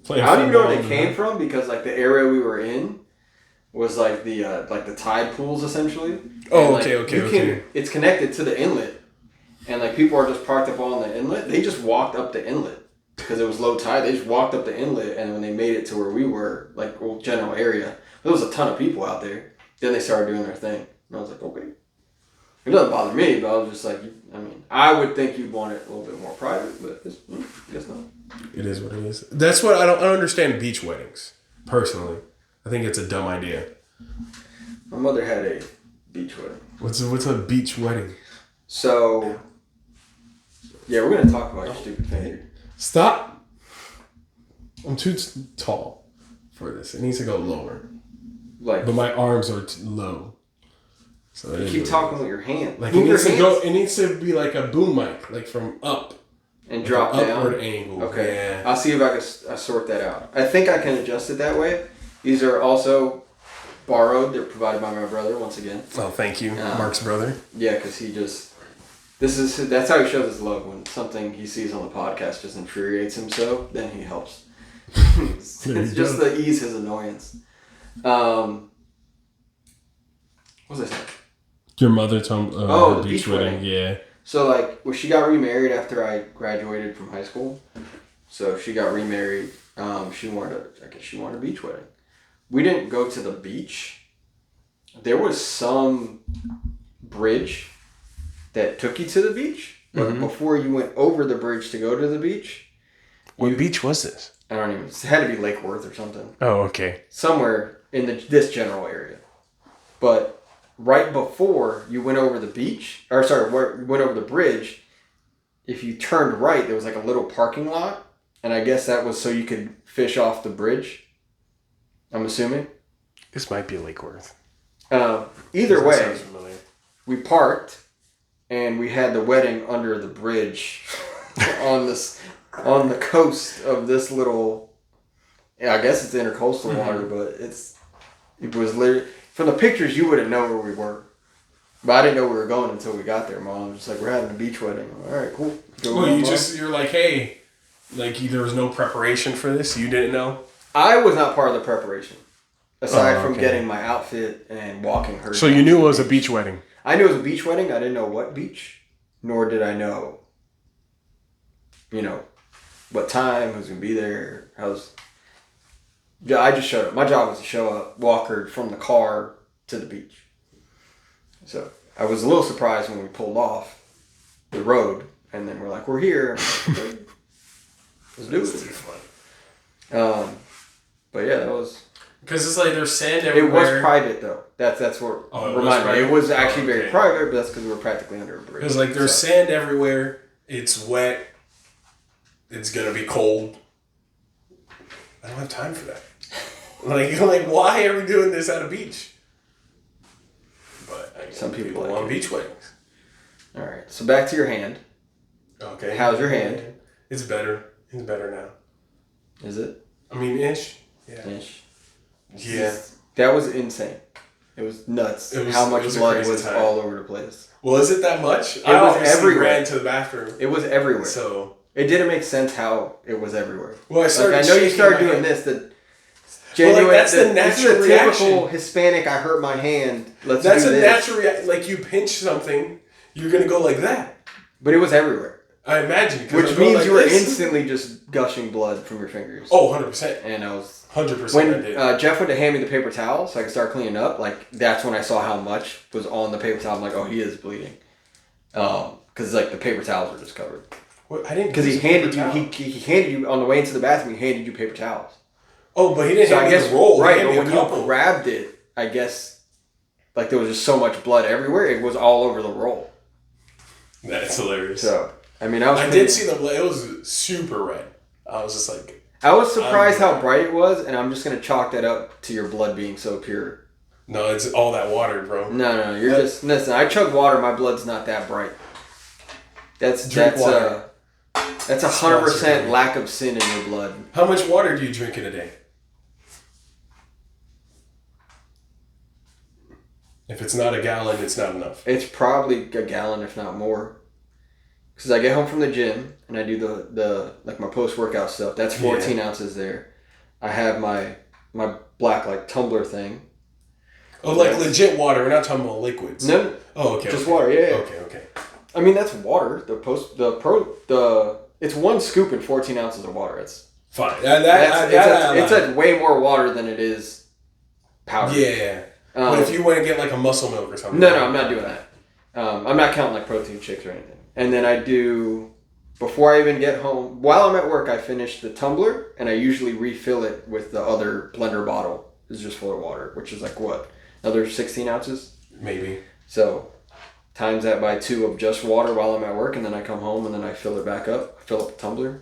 Speaker 2: I don't even know where they came from, because like the area we were in was like the tide pools essentially.
Speaker 1: Oh,
Speaker 2: and,
Speaker 1: okay.
Speaker 2: It's connected to the inlet, and like people are just parked up on the inlet. They just walked up the inlet because it was low tide. They just walked up the inlet, and when they made it to where we were, like general area, there was a ton of people out there. Then they started doing their thing, and I was like, okay. It doesn't bother me, but I was just like, I mean, I would think you'd want it a little bit more private, but I guess not.
Speaker 1: It is what it is. That's what I don't understand beach weddings, personally. I think it's a dumb idea.
Speaker 2: My mother had a beach wedding.
Speaker 1: What's a beach wedding?
Speaker 2: So, yeah, we're going to talk about your stupid finger.
Speaker 1: Stop. I'm too tall for this. It needs to go lower. But my arms are low. So
Speaker 2: you keep talking with your hand.
Speaker 1: Like it needs to be like a boom mic, like from up.
Speaker 2: And like drop down.
Speaker 1: Upward angle.
Speaker 2: Okay.
Speaker 1: Yeah.
Speaker 2: I'll see if I can sort that out. I think I can adjust it that way. These are also borrowed. They're provided by my brother once again.
Speaker 1: Oh, thank you, Mark's brother.
Speaker 2: Yeah, because that's how he shows his love, when something he sees on the podcast just infuriates him. So then he helps. It's just to ease his annoyance. What was I saying?
Speaker 1: Your mother told
Speaker 2: the
Speaker 1: beach wedding. Yeah.
Speaker 2: So like, she got remarried after I graduated from high school. So she got remarried. She wanted a beach wedding. We didn't go to the beach. There was some bridge that took you to the beach, but before you went over the bridge to go to the beach.
Speaker 1: What beach was this?
Speaker 2: I don't even. It had to be Lake Worth or something.
Speaker 1: Oh, okay.
Speaker 2: Somewhere in this general area, but right before you went over the beach, went over the bridge, if you turned right, there was like a little parking lot, and I guess that was so you could fish off the bridge. I'm assuming.
Speaker 1: This might be Lake Worth.
Speaker 2: Either way, we parked, and we had the wedding under the bridge on the coast of this little. Yeah, I guess it's intercoastal water, but it was literally. From the pictures, you wouldn't know where we were. But I didn't know we were going until we got there. Mom was just like, we're having a beach wedding. All right, cool.
Speaker 1: You're like, hey, like there was no preparation for this? You didn't know?
Speaker 2: I was not part of the preparation. Aside from getting my outfit and walking her.
Speaker 1: So you knew it was a beach wedding?
Speaker 2: I knew it was a beach wedding. I didn't know what beach. Nor did I know, what time, who's gonna be there, I just showed up. My job was to show up, walk her from the car to the beach. So I was a little surprised when we pulled off the road, and then we're like, we're here. Like, let's do it. But yeah, that was.
Speaker 1: Because it's like there's sand everywhere.
Speaker 2: It was private though. That's what reminded me. It was actually very private, but that's because we were practically under a bridge.
Speaker 1: Because like there's sand everywhere. It's wet. It's gonna be cold. I don't have time for that. like why are we doing this at a beach? But
Speaker 2: some people like
Speaker 1: on beach weddings.
Speaker 2: All right, so back to your hand.
Speaker 1: Okay.
Speaker 2: How's your hand?
Speaker 1: It's better. It's better now.
Speaker 2: Is it?
Speaker 1: I mean, ish. Yeah.
Speaker 2: Ish.
Speaker 1: Yeah.
Speaker 2: That was insane. It was nuts. How much blood was all over the place.
Speaker 1: Well, is it that much?
Speaker 2: It was everywhere.
Speaker 1: Ran to the bathroom.
Speaker 2: It was everywhere.
Speaker 1: So
Speaker 2: it didn't make sense how it was everywhere.
Speaker 1: Well, I
Speaker 2: know you started doing this. The genuine.
Speaker 1: That's the natural reaction.
Speaker 2: Typical Hispanic. I hurt my hand.
Speaker 1: That's a natural reaction. Like you pinch something, you're gonna go like that.
Speaker 2: But it was everywhere.
Speaker 1: I imagine.
Speaker 2: Which means you were instantly just gushing blood from your fingers.
Speaker 1: Oh, 100%.
Speaker 2: And I was.
Speaker 1: 100%.
Speaker 2: When Jeff went to hand me the paper towel so I could start cleaning up, like that's when I saw how much was on the paper towel. I'm like, oh, he is bleeding. Because like the paper towels were just covered.
Speaker 1: What? I didn't.
Speaker 2: Because he handed you on the way into the bathroom. He handed you paper towels.
Speaker 1: Oh, but he didn't hand me the roll.
Speaker 2: Right, but when you grabbed it, I guess like there was just so much blood everywhere. It was all over the roll.
Speaker 1: That's hilarious.
Speaker 2: So I mean,
Speaker 1: I did see the blood. It was super red. I was just like.
Speaker 2: I was surprised how bright it was, and I'm just gonna chalk that up to your blood being so pure.
Speaker 1: No, it's all that water, bro.
Speaker 2: No, you're just listen. I chug water. My blood's not that bright. That's 100% lack of sin in your blood.
Speaker 1: How much water do you drink in a day? If it's not a gallon, it's not enough.
Speaker 2: It's probably a gallon, if not more. Because I get home from the gym and I do the like my post workout stuff. That's 14 ounces there. I have my black like tumbler thing.
Speaker 1: Oh, like legit water. We're not talking about liquids.
Speaker 2: No.
Speaker 1: Oh, okay.
Speaker 2: Just water. Yeah.
Speaker 1: Okay.
Speaker 2: I mean that's water. It's one scoop in 14 ounces of water. It's
Speaker 1: fine.
Speaker 2: It's a way more water than it is powder.
Speaker 1: Yeah. But if you want to get like a muscle milk or something.
Speaker 2: No, I'm not doing that. I'm not counting like protein shakes or anything. And then I do, before I even get home, while I'm at work, I finish the tumbler, and I usually refill it with the other blender bottle. It's just full of water, which is like what? Another 16 ounces?
Speaker 1: Maybe.
Speaker 2: So, times that by 2 of just water while I'm at work, and then I come home, and then I fill it back up. I fill up the tumbler.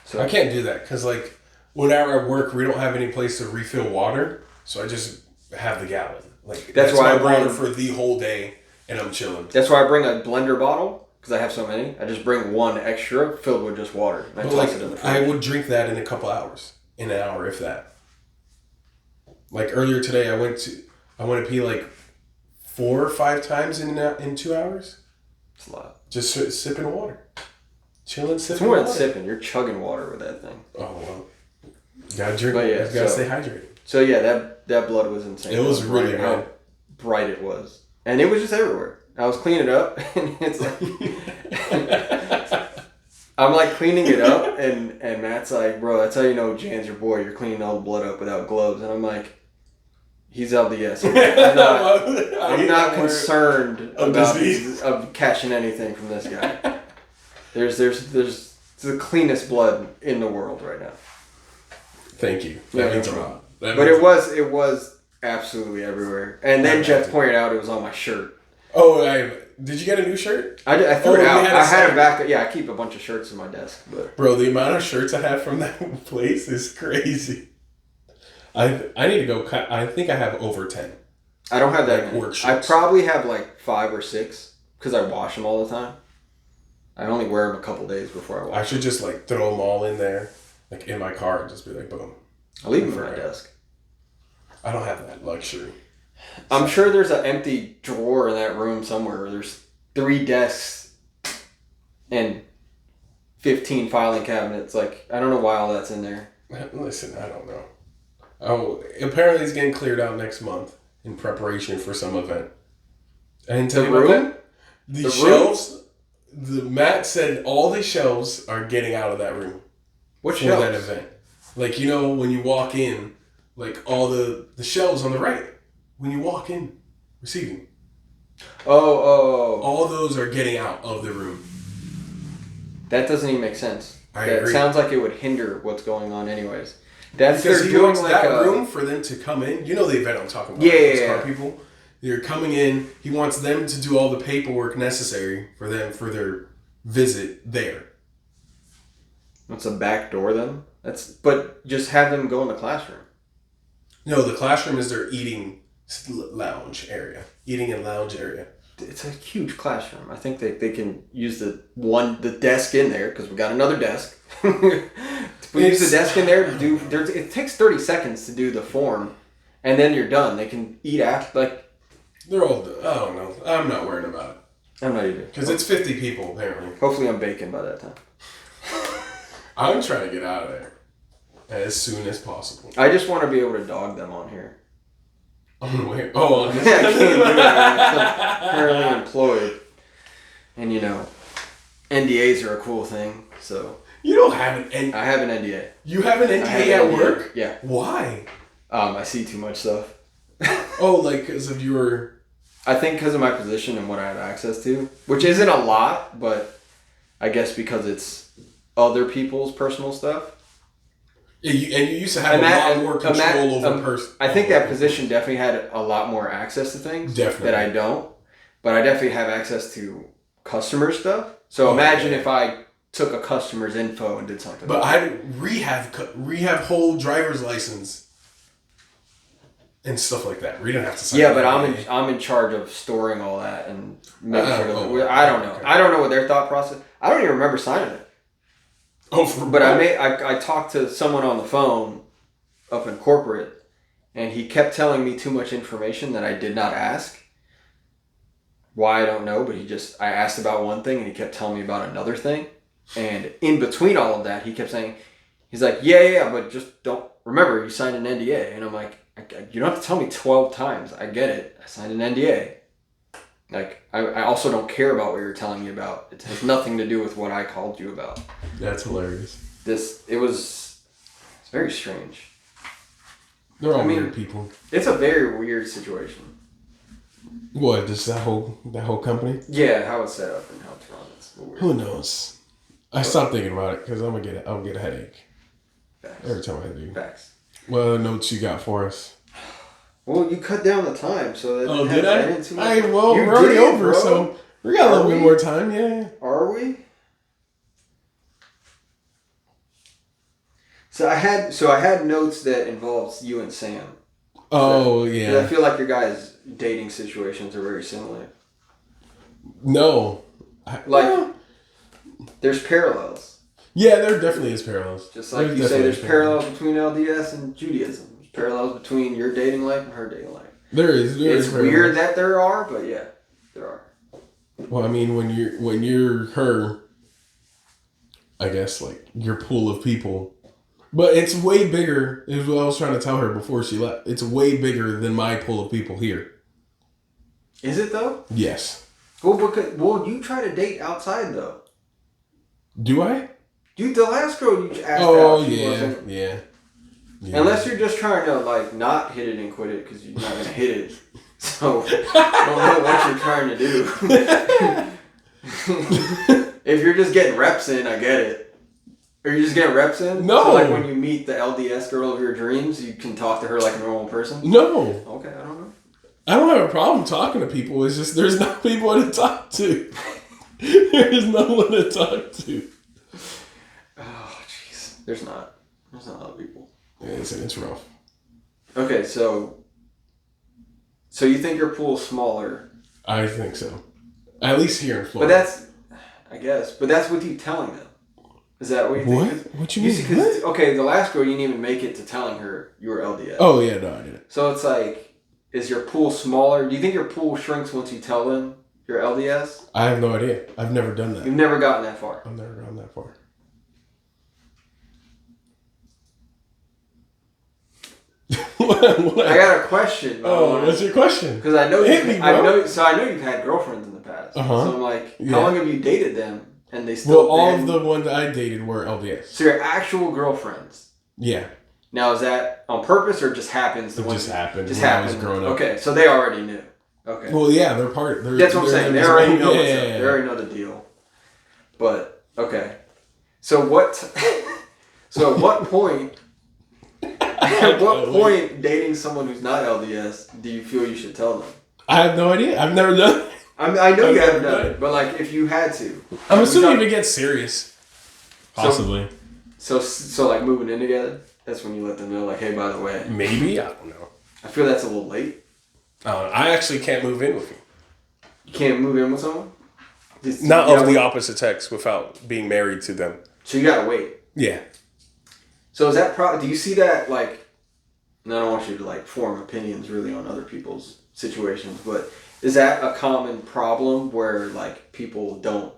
Speaker 1: So I can't do that, because like, when I'm at work, we don't have any place to refill water, so I just have the gallon. Like that's why I bring water for the whole day. And I'm chilling.
Speaker 2: That's why I bring a blender bottle, because I have so many. I just bring one extra filled with just water. And I toss it in the fridge.
Speaker 1: I would drink that in a couple hours. In an hour, if that. Like earlier today, I went to pee like 4 or 5 times in 2 hours.
Speaker 2: It's a lot.
Speaker 1: Just sipping water. Chilling, sipping.
Speaker 2: It's more than sipping. You're chugging water with that thing.
Speaker 1: Oh, well. You gotta drink. But yeah, you gotta stay hydrated.
Speaker 2: So yeah, that blood was insane.
Speaker 1: It was really red.
Speaker 2: How bright it was. And it was just everywhere. I was cleaning it up, and it's like... I'm like cleaning it up, and Matt's like, bro, that's how you know Jan's your boy. You're cleaning all the blood up without gloves. And I'm like, he's LDS. I'm not concerned about catching anything from this guy. There's the cleanest blood in the world right now.
Speaker 1: Thank you. That means a lot.
Speaker 2: But it was absolutely everywhere. And then Jeff pointed out it was on my shirt.
Speaker 1: Oh, did you get a new shirt?
Speaker 2: I threw it out. I had it back. Yeah, I keep a bunch of shirts in my desk. But
Speaker 1: bro, the amount of shirts I have from that place is crazy. I need to go. I think I have over 10.
Speaker 2: I don't have that
Speaker 1: like
Speaker 2: many.
Speaker 1: Work
Speaker 2: I
Speaker 1: shirts.
Speaker 2: probably have like 5 or 6 because I wash them all the time. I only wear them a couple days before I wash them.
Speaker 1: I should just like throw them all in there, like in my car, and just be like, boom.
Speaker 2: I leave them in my desk.
Speaker 1: I don't have that luxury.
Speaker 2: I'm sure there's an empty drawer in that room somewhere where there's 3 desks and 15 filing cabinets. Like, I don't know why all that's in there.
Speaker 1: Listen, I don't know. Oh, apparently it's getting cleared out next month in preparation for some event. I didn't tell you about that? The shelves, Matt said all the shelves are getting out of that room.
Speaker 2: What
Speaker 1: for
Speaker 2: shelves?
Speaker 1: that event? Like, you know, when you walk in, like all the shelves on the right when you walk in, receiving.
Speaker 2: Oh.
Speaker 1: All those are getting out of the room.
Speaker 2: That doesn't even make sense.
Speaker 1: I
Speaker 2: That
Speaker 1: agree.
Speaker 2: sounds like it would hinder what's going on anyways. That's
Speaker 1: Because
Speaker 2: they're
Speaker 1: he
Speaker 2: doing
Speaker 1: wants
Speaker 2: like
Speaker 1: that
Speaker 2: a
Speaker 1: room for them to come in. You know the event I'm talking about.
Speaker 2: Yeah,
Speaker 1: those
Speaker 2: yeah,
Speaker 1: car
Speaker 2: yeah.
Speaker 1: people. They're coming in. He wants them to do all the paperwork necessary for them for their visit there.
Speaker 2: What's a back door then? But just have them go in the classroom.
Speaker 1: No, the classroom is their eating lounge area. Eating and lounge area.
Speaker 2: It's a huge classroom. I think they can use the desk in there because we got another desk. We use the desk in there to do. It takes 30 seconds to do the form, and then you're done. They can eat after. Like
Speaker 1: They're all. I don't know. I'm not worried about it.
Speaker 2: I'm not either.
Speaker 1: Because it's 50 people apparently.
Speaker 2: Hopefully, I'm baking by that time.
Speaker 1: I'm trying to get out of there as soon as possible.
Speaker 2: I just want to be able to dog them on here.
Speaker 1: On where? Oh, on
Speaker 2: I can't do it. I'm currently employed, and NDAs are a cool thing. So
Speaker 1: you don't have an NDA.
Speaker 2: I have an NDA.
Speaker 1: You have an NDA
Speaker 2: have
Speaker 1: at
Speaker 2: an NDA.
Speaker 1: work?
Speaker 2: Yeah.
Speaker 1: Why?
Speaker 2: I see too much stuff.
Speaker 1: Oh, like because of your.
Speaker 2: I think because of my position and what I have access to, which isn't a lot, but I guess because it's other people's personal stuff.
Speaker 1: Yeah, you used to have a lot more control over person.
Speaker 2: I think that position definitely had a lot more access to things
Speaker 1: Definitely.
Speaker 2: that I don't, but I definitely have access to customer stuff. So imagine if I took a customer's info and did something.
Speaker 1: But I rehab whole driver's license and stuff like that. We don't have to sign.
Speaker 2: Yeah, but I'm in charge of storing all that and making sure. I don't know.
Speaker 1: Okay.
Speaker 2: I don't know what their thought process. I don't even remember signing it.
Speaker 1: Oh,
Speaker 2: But I talked to someone on the phone up in corporate, and he kept telling me too much information that I did not ask. Why, I don't know, but I asked about one thing, and he kept telling me about another thing. And in between all of that, he kept saying, he's like, yeah, but just don't, remember, you signed an NDA. And I'm like, you don't have to tell me 12 times. I get it. I signed an NDA. Like, I also don't care about what you're telling me about. It has nothing to do with what I called you about.
Speaker 1: That's hilarious.
Speaker 2: It's very strange.
Speaker 1: They're all weird people.
Speaker 2: It's a very weird situation.
Speaker 1: What? Just that whole company?
Speaker 2: Yeah, how it's set up and how it's run. It's weird.
Speaker 1: Who knows? I stopped thinking about it because I'll get a headache
Speaker 2: Facts.
Speaker 1: every time I do.
Speaker 2: Facts.
Speaker 1: What other notes you got for us?
Speaker 2: Well, you cut down the time, so that
Speaker 1: Oh, did I?
Speaker 2: You
Speaker 1: We're already
Speaker 2: did,
Speaker 1: over,
Speaker 2: bro.
Speaker 1: so we got a little bit more time. Yeah.
Speaker 2: Are we? So I had notes that involves you and Sam.
Speaker 1: Oh yeah.
Speaker 2: I feel like your guys' dating situations are very similar.
Speaker 1: No.
Speaker 2: There's parallels.
Speaker 1: Yeah, there definitely is parallels.
Speaker 2: Just like you say, there's parallels between LDS and Judaism. There's parallels between your dating life and her dating life.
Speaker 1: There is.
Speaker 2: It's weird that there are, but yeah, there are.
Speaker 1: Well, I mean, when you're her, I guess like your pool of people, but it's way bigger. Is what I was trying to tell her before she left. It's way bigger than my pool of people here.
Speaker 2: Is it though?
Speaker 1: Yes.
Speaker 2: Well, you try to date outside though.
Speaker 1: Do I?
Speaker 2: You, the last girl you asked
Speaker 1: Oh
Speaker 2: out, she
Speaker 1: yeah,
Speaker 2: wasn't.
Speaker 1: yeah.
Speaker 2: Unless you're just trying to like not hit it and quit it because you're not gonna hit it. So I don't know what you're trying to do. If you're just getting reps in, I get it. Are you just getting reps in?
Speaker 1: No.
Speaker 2: So like when you meet the LDS girl of your dreams, you can talk to her like a normal person?
Speaker 1: No.
Speaker 2: Okay, I don't know.
Speaker 1: I don't have a problem talking to people. It's just there's not people to talk to. There's no one to talk to.
Speaker 2: Oh, jeez. There's not a lot of people.
Speaker 1: Yeah, it's rough.
Speaker 2: Okay, so you think your pool's smaller?
Speaker 1: I think so. At least here in
Speaker 2: But
Speaker 1: Florida.
Speaker 2: that's with you telling them. Is that what you think?
Speaker 1: What you mean?
Speaker 2: See,
Speaker 1: What?
Speaker 2: Okay, the last girl, you didn't even make it to telling her you were LDS.
Speaker 1: Oh yeah, no, I didn't.
Speaker 2: So it's like, is your pool smaller? Do you think your pool shrinks once you tell them you're LDS?
Speaker 1: I have no idea. I've never done that.
Speaker 2: You've never gotten that far.
Speaker 1: I've never gone that far.
Speaker 2: I got a question.
Speaker 1: Oh, what's your question?
Speaker 2: Because I know
Speaker 1: Hit me, bro.
Speaker 2: I know you've had girlfriends in the past. guys.
Speaker 1: Uh-huh.
Speaker 2: So I'm like, how long have you dated them? And they still.
Speaker 1: Well, all of the ones I dated were LDS.
Speaker 2: So your actual girlfriends.
Speaker 1: Yeah.
Speaker 2: Now is that on purpose or just happens?
Speaker 1: It just happened.
Speaker 2: Just
Speaker 1: when
Speaker 2: happened.
Speaker 1: I was growing up.
Speaker 2: Okay, so they already knew. Okay.
Speaker 1: Well, yeah, they're part.
Speaker 2: That's what I'm saying. They already know.
Speaker 1: Yeah.
Speaker 2: They already know the deal. But okay, so what? So at what point? At what point dating someone who's not LDS do you feel you should tell them?
Speaker 1: I have no idea. I've never done it.
Speaker 2: I know you haven't done it, but like if you had to.
Speaker 1: I'm assuming if it gets serious. Possibly.
Speaker 2: So like moving in together, that's when you let them know, like, hey, by the way.
Speaker 1: Maybe, I don't know.
Speaker 2: I feel that's a little late.
Speaker 1: I actually can't move in with you.
Speaker 2: You can't move in with someone?
Speaker 1: Not of the opposite sex without being married to them.
Speaker 2: So you gotta wait.
Speaker 1: Yeah.
Speaker 2: So is that do you see that, like, and I don't want you to like form opinions really on other people's situations, but is that a common problem where like people don't,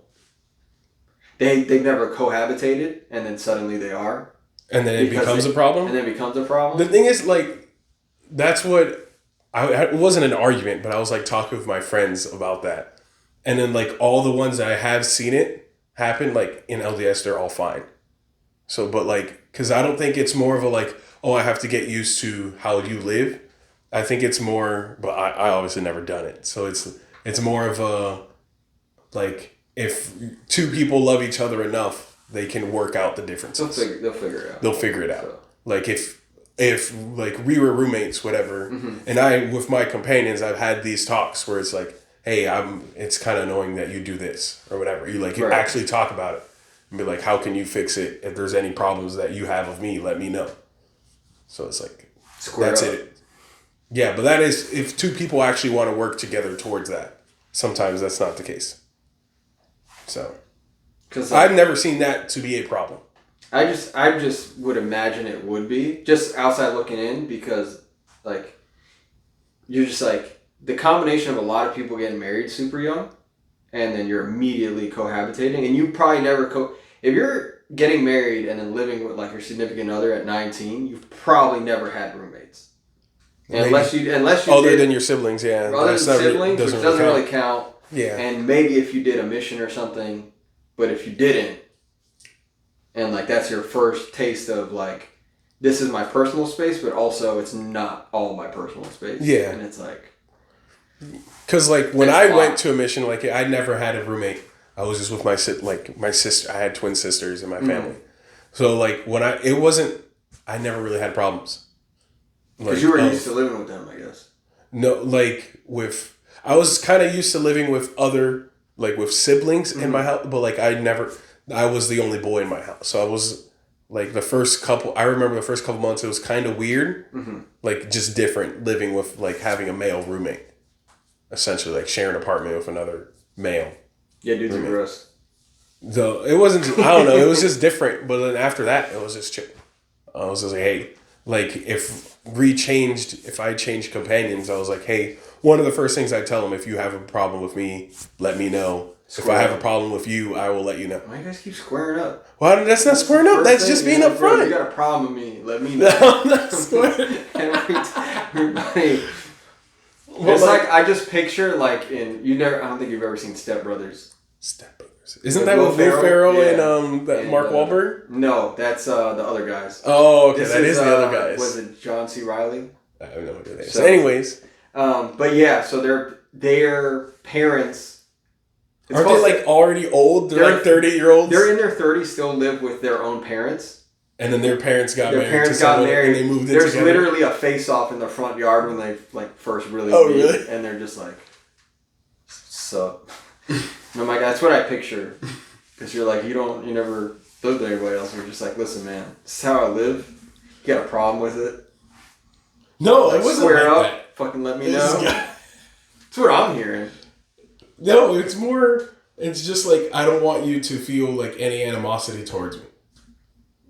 Speaker 2: they've never cohabitated and then suddenly they are?
Speaker 1: And then it becomes a problem?
Speaker 2: And then it becomes a problem?
Speaker 1: The thing is, like, that's what, it wasn't an argument, but I was like talking with my friends about that. And then like all the ones that I have seen it happen, like in LDS, they're all fine. So, but like, because I don't think it's more of a like, oh, I have to get used to how you live. I think it's more, but I obviously never done it. So it's more of a, like, if two people love each other enough, they can work out the differences.
Speaker 2: They'll figure it out.
Speaker 1: They'll figure it out. So. Like if like we were roommates, whatever, and I, with my companions, I've had these talks where it's like, hey, it's kind of annoying that you do this or whatever. You actually talk about it and be like, how can you fix it? If there's any problems that you have with me, let me know. So it's like, that's it. Yeah, but that is, if two people actually want to work together towards that. Sometimes that's not the case. So, I've never seen that to be a problem.
Speaker 2: I just would imagine it would be, just outside looking in, because like you're just like the combination of a lot of people getting married super young, and then you're immediately cohabitating, and you probably never if you're getting married and then living with like your significant other at 19, you've probably never had roommates. Unless you
Speaker 1: other than your siblings, yeah.
Speaker 2: Other than siblings, which doesn't really count.
Speaker 1: Yeah.
Speaker 2: And maybe if you did a mission or something, but if you didn't, and like that's your first taste of like, this is my personal space, but also it's not all my personal space.
Speaker 1: Yeah.
Speaker 2: And it's like,
Speaker 1: because like when I went to a mission, like I never had a roommate. I was just with my sister. I had twin sisters in my family. So like I never really had problems.
Speaker 2: Because you were used to living with them, I guess.
Speaker 1: No, like I was kind of used to living with other, like with siblings in my house, but like I was the only boy in my house. So I was like I remember the first couple months, it was kind of weird, like just different living with like having a male roommate, essentially like sharing an apartment with another male.
Speaker 2: Yeah, dudes are gross.
Speaker 1: So it wasn't, I don't know, it was just different. But then after that, it was just chill. I was just like, hey, like if I changed companions, I was like, hey, one of the first things I tell them, if you have a problem with me, let me know. If I have a problem with you, I will let you know.
Speaker 2: Why do you guys keep squaring up?
Speaker 1: Well, that's not squaring up. That's just being upfront.
Speaker 2: You got a problem with me, let me know.
Speaker 1: No, I'm not squaring.
Speaker 2: Everybody. It's like I just picture like I don't think you've ever seen Step Brothers.
Speaker 1: Step Brothers. Isn't that with Will Ferrell and Mark Wahlberg?
Speaker 2: No, that's the other guys.
Speaker 1: Oh, okay, that is the other guys.
Speaker 2: Was it John C. Reilly?
Speaker 1: I have no idea. So anyways.
Speaker 2: But yeah, so their parents.
Speaker 1: Are they like already old? They're like 30-year-olds?
Speaker 2: They're in their 30s, still live with their own parents.
Speaker 1: And then their parents got married. And they moved in
Speaker 2: There's
Speaker 1: together.
Speaker 2: literally a face-off in the front yard when they like first really meet.
Speaker 1: Really?
Speaker 2: And they're just like, sup. No, my God, that's what I picture. Because you're like, you never lived with anybody else. You're just like, listen, man, this is how I live. You got a problem with it?
Speaker 1: No,
Speaker 2: like,
Speaker 1: it wasn't
Speaker 2: square
Speaker 1: like
Speaker 2: up.
Speaker 1: that.
Speaker 2: Fucking let me know. That's what I'm hearing.
Speaker 1: No, it's just like, I don't want you to feel like any animosity towards me.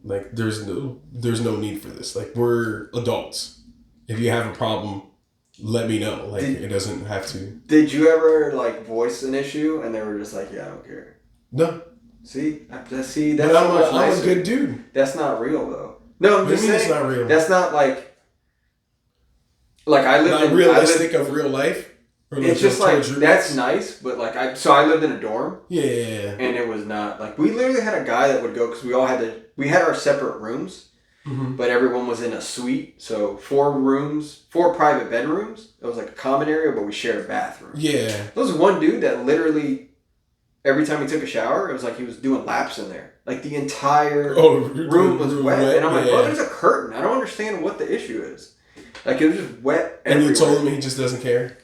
Speaker 1: Like, there's no need for this. Like, we're adults. If you have a problem, let me know. Like, it doesn't have to. Did
Speaker 2: you ever, like, voice an issue and they were just like, yeah, I don't care?
Speaker 1: No.
Speaker 2: See, that's
Speaker 1: but I'm a good dude.
Speaker 2: That's not real, though. No, I'm just saying.
Speaker 1: It's not real.
Speaker 2: That's not, like I live
Speaker 1: not realistic of real life? Or
Speaker 2: it's just like, that's nice, but like, I lived in a dorm.
Speaker 1: Yeah.
Speaker 2: And it was not, like, we literally had a guy that would go, because we had our separate rooms, but everyone was in a suite. So 4 private bedrooms. It was like a common area, but we shared a bathroom.
Speaker 1: Yeah.
Speaker 2: There was one dude that literally, every time he took a shower, it was like he was doing laps in there. Like the entire room was wet. And I'm like, bro, there's a curtain. I don't understand what the issue is. Like, it was just wet everywhere.
Speaker 1: And you told him he just doesn't care?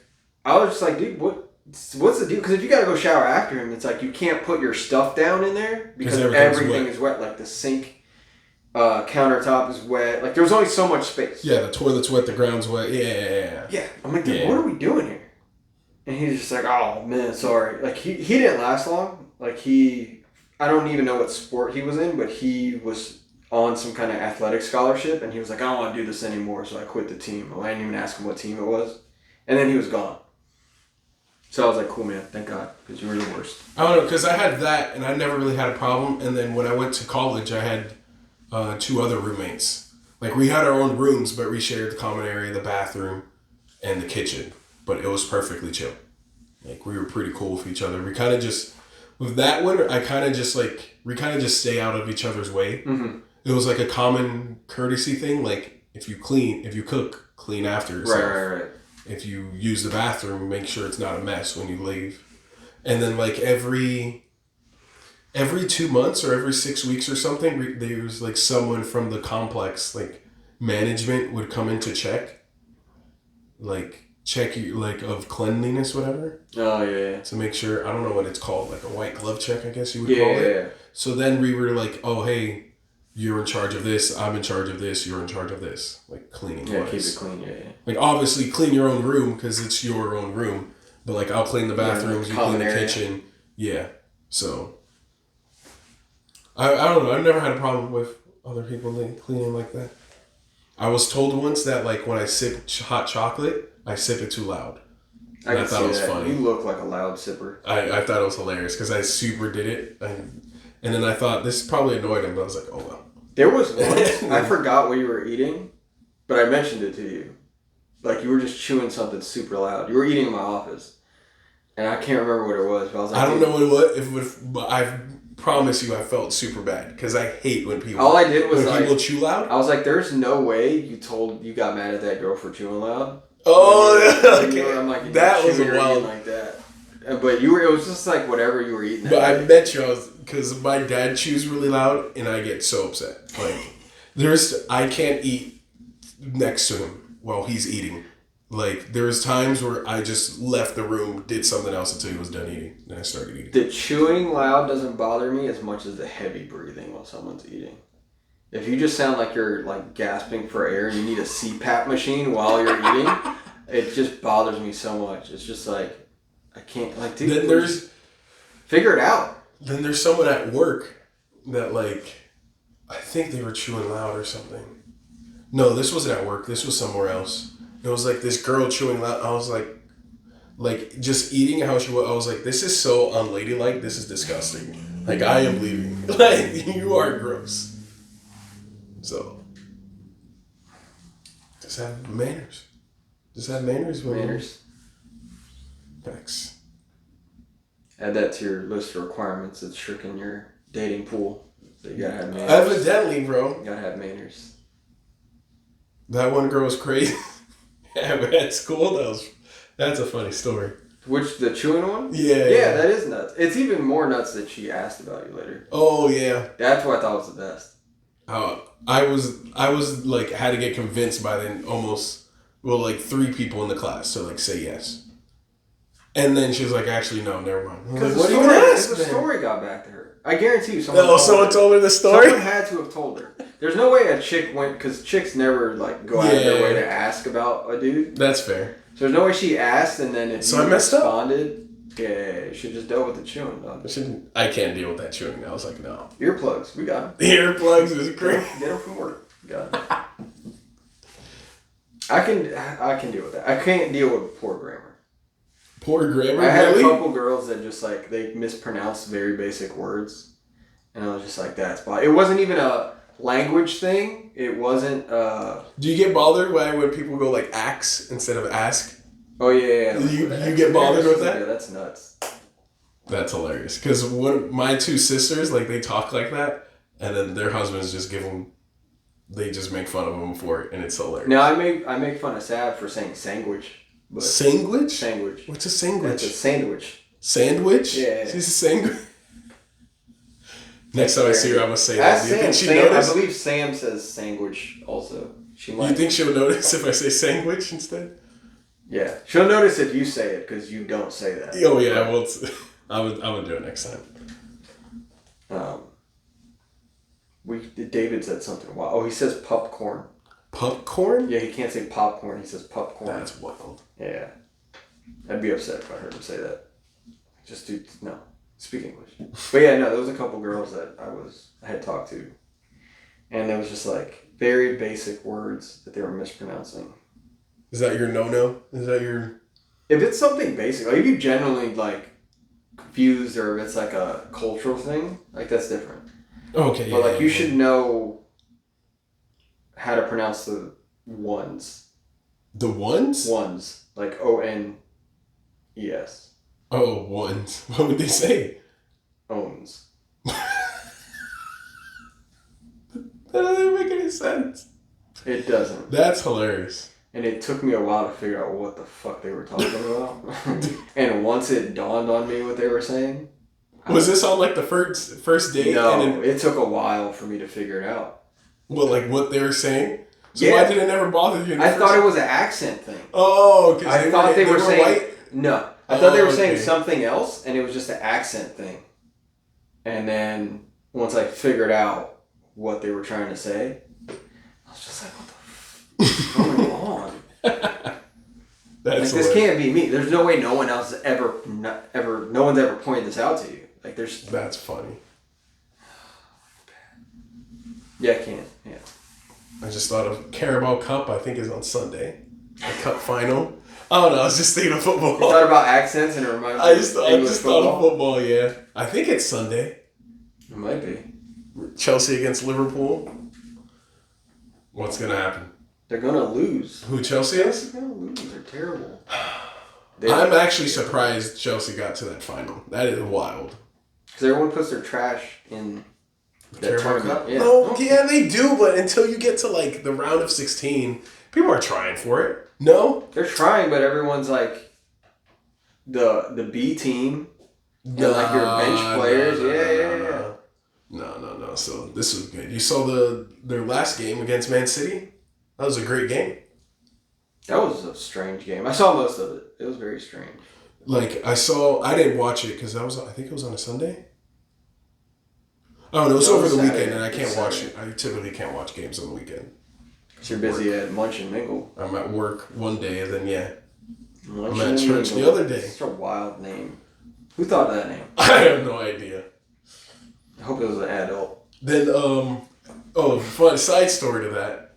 Speaker 2: I was just like, dude, what's the deal? Because if you got to go shower after him, it's like you can't put your stuff down in there because everything is wet. Like the sink countertop is wet. Like there's only so much space.
Speaker 1: Yeah, the toilet's wet, the ground's wet. Yeah.
Speaker 2: Yeah. I'm like, dude, what are we doing here? And he's just like, oh man, sorry. Like he didn't last long. Like I don't even know what sport he was in, but he was on some kind of athletic scholarship, and he was like, I don't want to do this anymore, so I quit the team. I didn't even ask him what team it was, and then he was gone. So I was like, cool, man. Thank God, because you were the worst.
Speaker 1: I don't know, because I had that, and I never really had a problem. And then when I went to college, I had 2 other roommates. Like, we had our own rooms, but we shared the common area, the bathroom, and the kitchen. But it was perfectly chill. Like, we were pretty cool with each other. We kind of just, with that one, we kind of just stay out of each other's way.
Speaker 2: Mm-hmm.
Speaker 1: It was like a common courtesy thing. Like, if you cook, clean after yourself.
Speaker 2: Right.
Speaker 1: If you use the bathroom, make sure it's not a mess when you leave. And then like every 2 months or every 6 weeks or something, there was like someone from the complex, like management, would come in to check you, like, of cleanliness, whatever.
Speaker 2: Oh yeah.
Speaker 1: To make sure, I don't know what it's called, like a white glove check, I guess you would call it. Yeah. So then we were like, oh hey, you're in charge of this, I'm in charge of this, you're in charge of this. Like, cleaning.
Speaker 2: Yeah, keep it clean, yeah.
Speaker 1: Like, obviously, clean your own room, because it's your own room. But, like, I'll clean the bathrooms, you clean the kitchen. Yeah. So, I don't know. I've never had a problem with other people cleaning like that. I was told once that, like, when I sip hot chocolate, I sip it too loud. And I thought it was funny.
Speaker 2: You look like a loud sipper.
Speaker 1: I thought it was hilarious, because I super did it. And then I thought, this probably annoyed him, but I was like, oh, well.
Speaker 2: There was once, I forgot what you were eating, but I mentioned it to you. Like, you were just chewing something super loud. You were eating in my office. And I can't remember what it was, but I was like...
Speaker 1: I don't know what it was, but I promise you I felt super bad. Because I hate when people...
Speaker 2: All I did was
Speaker 1: people chew loud.
Speaker 2: I was like, there's no way you got mad at that girl for chewing loud.
Speaker 1: Oh, okay.
Speaker 2: I'm like,
Speaker 1: that was a wild...
Speaker 2: like that. But it was just like whatever you were eating.
Speaker 1: But I bet you because my dad chews really loud, and I get so upset. Like, I can't eat next to him while he's eating. Like, there's times where I just left the room, did something else until he was done eating, then I started eating.
Speaker 2: The chewing loud doesn't bother me as much as the heavy breathing while someone's eating. If you just sound like you're like gasping for air and you need a CPAP machine while you're eating, it just bothers me so much. It's just like, I can't, like, dude,
Speaker 1: then there's...
Speaker 2: Figure it out.
Speaker 1: Then there's someone at work that, like, I think they were chewing loud or something. No, this wasn't at work. This was somewhere else. It was, like, this girl chewing loud. I was, like, just eating how she was. I was like, this is so unladylike. This is disgusting. Like, I am leaving. Like, you are gross. So, just have manners. Just have manners.
Speaker 2: Manners.
Speaker 1: Facts.
Speaker 2: Add that to your list of requirements. It's shrinking your dating pool. So you gotta have manners.
Speaker 1: Evidently, bro.
Speaker 2: You gotta have manners.
Speaker 1: That one girl was crazy. At school, that's a funny story.
Speaker 2: Which, the chewing one?
Speaker 1: Yeah.
Speaker 2: Yeah, that is nuts. It's even more nuts that she asked about you later.
Speaker 1: Oh, yeah.
Speaker 2: That's what I thought was the best.
Speaker 1: I was like, had to get convinced by then almost, like 3 people in the class to like say yes. And then she was like, actually, no, never mind.
Speaker 2: Because
Speaker 1: like,
Speaker 2: the story got back to her. I guarantee you
Speaker 1: someone told her the story?
Speaker 2: Someone had to have told her. There's no way a chick went, because chicks never like go out of their way to ask about a dude.
Speaker 1: That's fair.
Speaker 2: So there's no way she asked and then if
Speaker 1: I messed
Speaker 2: responded, yeah, she just dealt with the chewing, dog.
Speaker 1: I can't deal with that chewing. I was like, no.
Speaker 2: Earplugs, we got them.
Speaker 1: Earplugs is great.
Speaker 2: Get them from work. Got them. I can deal with that. I can't deal with poor grammar.
Speaker 1: Poor grammar?
Speaker 2: I had a couple girls that just like, they mispronounce very basic words. And I was just like, it wasn't even a language thing. It wasn't...
Speaker 1: Do you get bothered when people go like axe instead of ask?
Speaker 2: Oh yeah.
Speaker 1: You get bothered with that?
Speaker 2: Yeah, that's nuts.
Speaker 1: That's hilarious. Because my two sisters, like, they talk like that, and then their husbands just give them. They just make fun of them for it, and it's hilarious.
Speaker 2: Now I make fun of Sav for saying sandwich. But
Speaker 1: sandwich?
Speaker 2: Sandwich.
Speaker 1: What's a sandwich?
Speaker 2: That's a sandwich.
Speaker 1: Sandwich?
Speaker 2: Yeah.
Speaker 1: She's a sandwich. Next time I see her, I'm gonna say
Speaker 2: Ask
Speaker 1: that. Do you think she
Speaker 2: Sam,
Speaker 1: notice?
Speaker 2: I believe Sam says sandwich also. She might.
Speaker 1: You think she'll notice if I say sandwich instead?
Speaker 2: Yeah, she'll notice if you say it because you don't say that.
Speaker 1: Oh yeah, well, I would do it next time.
Speaker 2: David said something. Wow. Oh, he says popcorn.
Speaker 1: Popcorn?
Speaker 2: Yeah, he can't say popcorn. He says popcorn.
Speaker 1: That's wild.
Speaker 2: Yeah, I'd be upset if I heard him say that. Just no. Speak English. But yeah, no, there was a couple girls that I had talked to, and there was just like very basic words that they were mispronouncing.
Speaker 1: Is that your no-no? Is that your...
Speaker 2: If it's something basic, like if you genuinely like confused or if it's like a cultural thing, like that's different.
Speaker 1: Okay,
Speaker 2: but like you should know how to pronounce the ones.
Speaker 1: The ones?
Speaker 2: Ones. Like O-N-E-S.
Speaker 1: Oh, ones. What would they say?
Speaker 2: Owns.
Speaker 1: That doesn't make any sense.
Speaker 2: It doesn't.
Speaker 1: That's hilarious.
Speaker 2: And it took me a while to figure out what the fuck they were talking about. And once it dawned on me what they were saying.
Speaker 1: Was this on like the first date?
Speaker 2: No, it took a while for me to figure it out.
Speaker 1: Well, like what they were saying? So
Speaker 2: yeah.
Speaker 1: why did it never bother you?
Speaker 2: I thought it was an accent thing.
Speaker 1: Oh, because
Speaker 2: I thought they were saying
Speaker 1: white?
Speaker 2: No. I thought they were saying something else, and it was just an accent thing. And then once I figured out what they were trying to say, I was just like, what the fuck is going on?
Speaker 1: That's
Speaker 2: like, this can't be me. There's no way no one else no one's ever pointed this out to you. Like, there's...
Speaker 1: That's funny.
Speaker 2: Yeah, I can't. Yeah.
Speaker 1: I just thought of Carabao Cup, I think is on Sunday. The cup final. Oh no, I was just thinking of football.
Speaker 2: You thought about accents and it reminded me
Speaker 1: I just thought of football, yeah. I think it's Sunday.
Speaker 2: It might be.
Speaker 1: Chelsea against Liverpool. What's going to happen?
Speaker 2: They're going to lose.
Speaker 1: Who, Chelsea is?
Speaker 2: They're going to lose. They're terrible.
Speaker 1: I'm actually surprised Chelsea got to that final. That is wild.
Speaker 2: Because everyone puts their trash in that tournament.
Speaker 1: Yeah. No, yeah, they do, but until you get to like the round of 16, people are trying for it. No?
Speaker 2: They're trying, but everyone's like the B team. No, like your bench players.
Speaker 1: No. So this was good. You saw their last game against Man City? That was a great game.
Speaker 2: That was a strange game. I saw most of it. It was very strange.
Speaker 1: Like, I didn't watch it because I think it was on a Sunday. Oh, no, it was over the weekend, and I can't watch it. I typically can't watch games on the weekend.
Speaker 2: Because you're busy at Munch and Mingle.
Speaker 1: I'm at work one day, and then, yeah.
Speaker 2: Munch
Speaker 1: I'm at church the other day.
Speaker 2: It's a wild name. Who thought of that name?
Speaker 1: I have no idea.
Speaker 2: I hope it was an adult.
Speaker 1: Then, fun side story to that.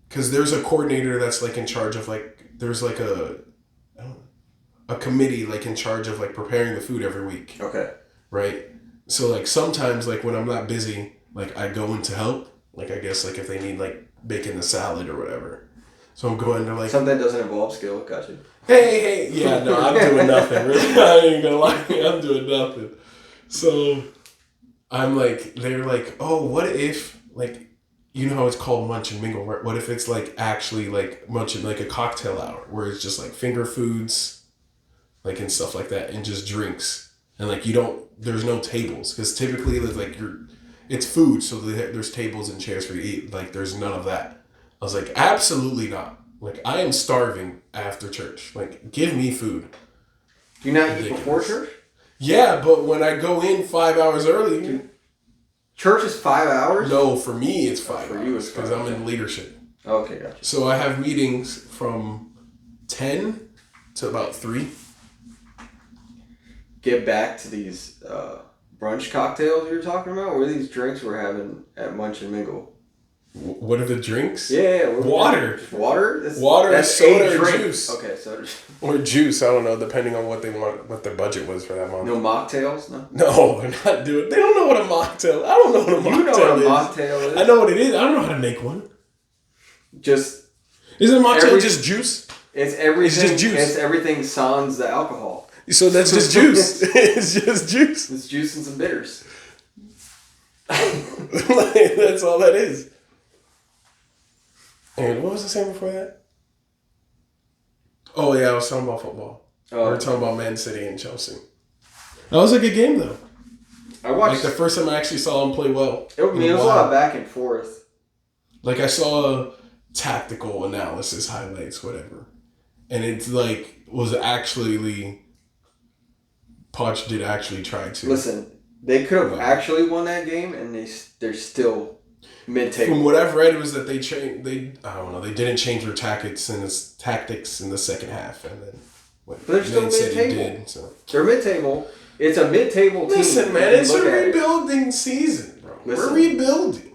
Speaker 1: Because there's a coordinator that's, like, in charge of, like, there's, like, a committee, like, in charge of, like, preparing the food every week.
Speaker 2: Okay.
Speaker 1: Right? So, like, sometimes, like, when I'm not busy, like, I go in to help. Like, I guess, like, if they need, like, bacon the salad or whatever. So I'm going to, like...
Speaker 2: Something that doesn't involve skill. Gotcha.
Speaker 1: Hey. Yeah, no, I'm doing nothing. Really, I ain't gonna lie. I'm doing nothing. So I'm like, they're like, oh, what if, like, you know how it's called Munch and Mingle, right? What if it's, like, actually, like, Munch and, like, a cocktail hour where it's just, like, finger foods, like, and stuff like that, and just drinks. And, like, there's no tables. Because typically, like, it's food, so there's tables and chairs for you to eat. Like, there's none of that. I was like, absolutely not. Like, I am starving after church. Like, give me food.
Speaker 2: Do you not eat before church?
Speaker 1: Yeah, but when I go in 5 hours early...
Speaker 2: Dude, church is 5 hours?
Speaker 1: No, for me it's 5 hours.
Speaker 2: For you it's 5
Speaker 1: because I'm in leadership.
Speaker 2: Okay, gotcha.
Speaker 1: So I have meetings from 10 to about 3.
Speaker 2: Get back to these brunch cocktails you were talking about? What are these drinks we're having at Munch and Mingle?
Speaker 1: What are the drinks?
Speaker 2: Yeah.
Speaker 1: Water.
Speaker 2: Water?
Speaker 1: Water, soda, or juice.
Speaker 2: Okay, soda.
Speaker 1: Or juice, I don't know, depending on what they want, what their budget was for that month.
Speaker 2: No mocktails? No?
Speaker 1: No, they're not doing... They don't know what a mocktail... I don't know what a mocktail is.
Speaker 2: You know what a mocktail is.
Speaker 1: I know what it is. I don't know how to make one.
Speaker 2: Just...
Speaker 1: Isn't matcha just juice?
Speaker 2: It's everything.
Speaker 1: It's just juice.
Speaker 2: It's everything sans the alcohol.
Speaker 1: So that's just juice. It's just juice.
Speaker 2: It's juice and some bitters.
Speaker 1: That's all that is. And what was I saying before that? Oh yeah, I was talking about football. We were talking about Man City and Chelsea. That was a good game though.
Speaker 2: I watched.
Speaker 1: Like the first time I actually saw him play well.
Speaker 2: It was a lot of back and forth.
Speaker 1: Like I saw tactical analysis highlights, whatever, and it's like was actually Poch did actually try to.
Speaker 2: Listen, they could have actually won that game, and they're still mid-table.
Speaker 1: From what I've read, was that they didn't change their tactics in the second half, and then
Speaker 2: but they're still mid-table. They're mid-table. It's a mid-table team.
Speaker 1: Listen, man, it's a rebuilding season, bro. We're rebuilding.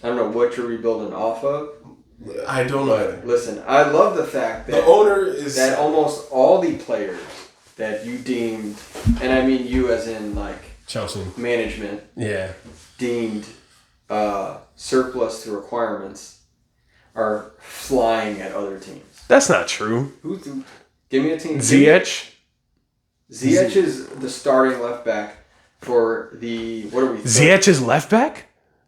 Speaker 2: I don't know what you're rebuilding off of.
Speaker 1: I don't know either.
Speaker 2: Listen, I love the fact that
Speaker 1: the owner is
Speaker 2: that almost all the players that you deemed, and I mean you as in like
Speaker 1: Chelsea
Speaker 2: management, deemed surplus to requirements, are flying at other teams.
Speaker 1: That's not true.
Speaker 2: Give me a team.
Speaker 1: Ziyech.
Speaker 2: Ziyech is the starting left back for the
Speaker 1: Ziyech is left back?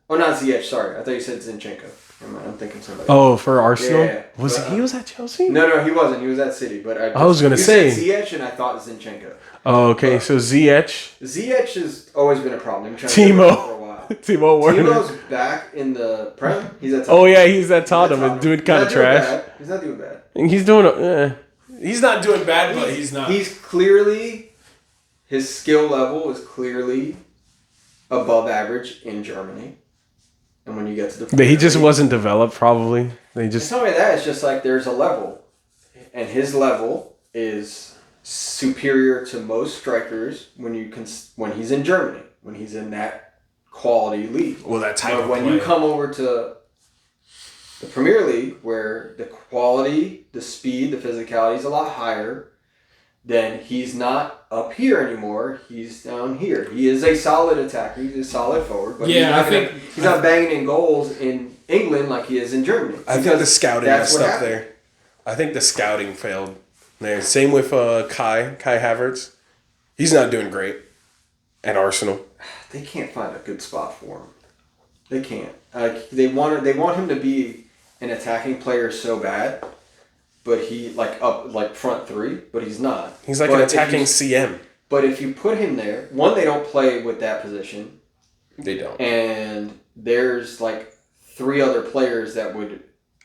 Speaker 2: Oh, not Ziyech. Sorry, I thought you said Zinchenko. I'm thinking somebody.
Speaker 1: Oh, for Arsenal.
Speaker 2: Yeah.
Speaker 1: He was at Chelsea?
Speaker 2: No, he wasn't. He was at City. But
Speaker 1: I was gonna say
Speaker 2: Ziyech, and I thought Zinchenko.
Speaker 1: Oh, okay. So Ziyech
Speaker 2: has always been a problem.
Speaker 1: Timo
Speaker 2: For a while.
Speaker 1: Timo Werner.
Speaker 2: Timo's back in the Prem. He's at.
Speaker 1: Oh yeah, he's at Tottenham and doing kind of trash.
Speaker 2: He's not doing bad.
Speaker 1: He's doing. He's not doing bad, but he's not.
Speaker 2: He's clearly, his skill level is clearly above average in Germany. And when you get to the
Speaker 1: But he just wasn't developed, probably.
Speaker 2: It's not only that, it's just like there's a level. And his level is superior to most strikers when he's in Germany, when he's in that quality league.
Speaker 1: Well, that type of
Speaker 2: when
Speaker 1: play.
Speaker 2: you come over to the Premier League, where the quality, the speed, the physicality is a lot higher, then he's not up here anymore. He's down here. He is a solid attacker. He's a solid forward. But he's not banging in goals in England like he is in Germany.
Speaker 1: I think the scouting messed up there. I think the scouting failed there. Same with Kai Havertz. He's not doing great at Arsenal.
Speaker 2: They can't find a good spot for him. They can't. They want him to be an attacking player so bad. But he up front three, but he's not.
Speaker 1: He's like an attacking CM.
Speaker 2: But if you put him there, one, they don't play with that position.
Speaker 1: They don't.
Speaker 2: And there's like three other players that would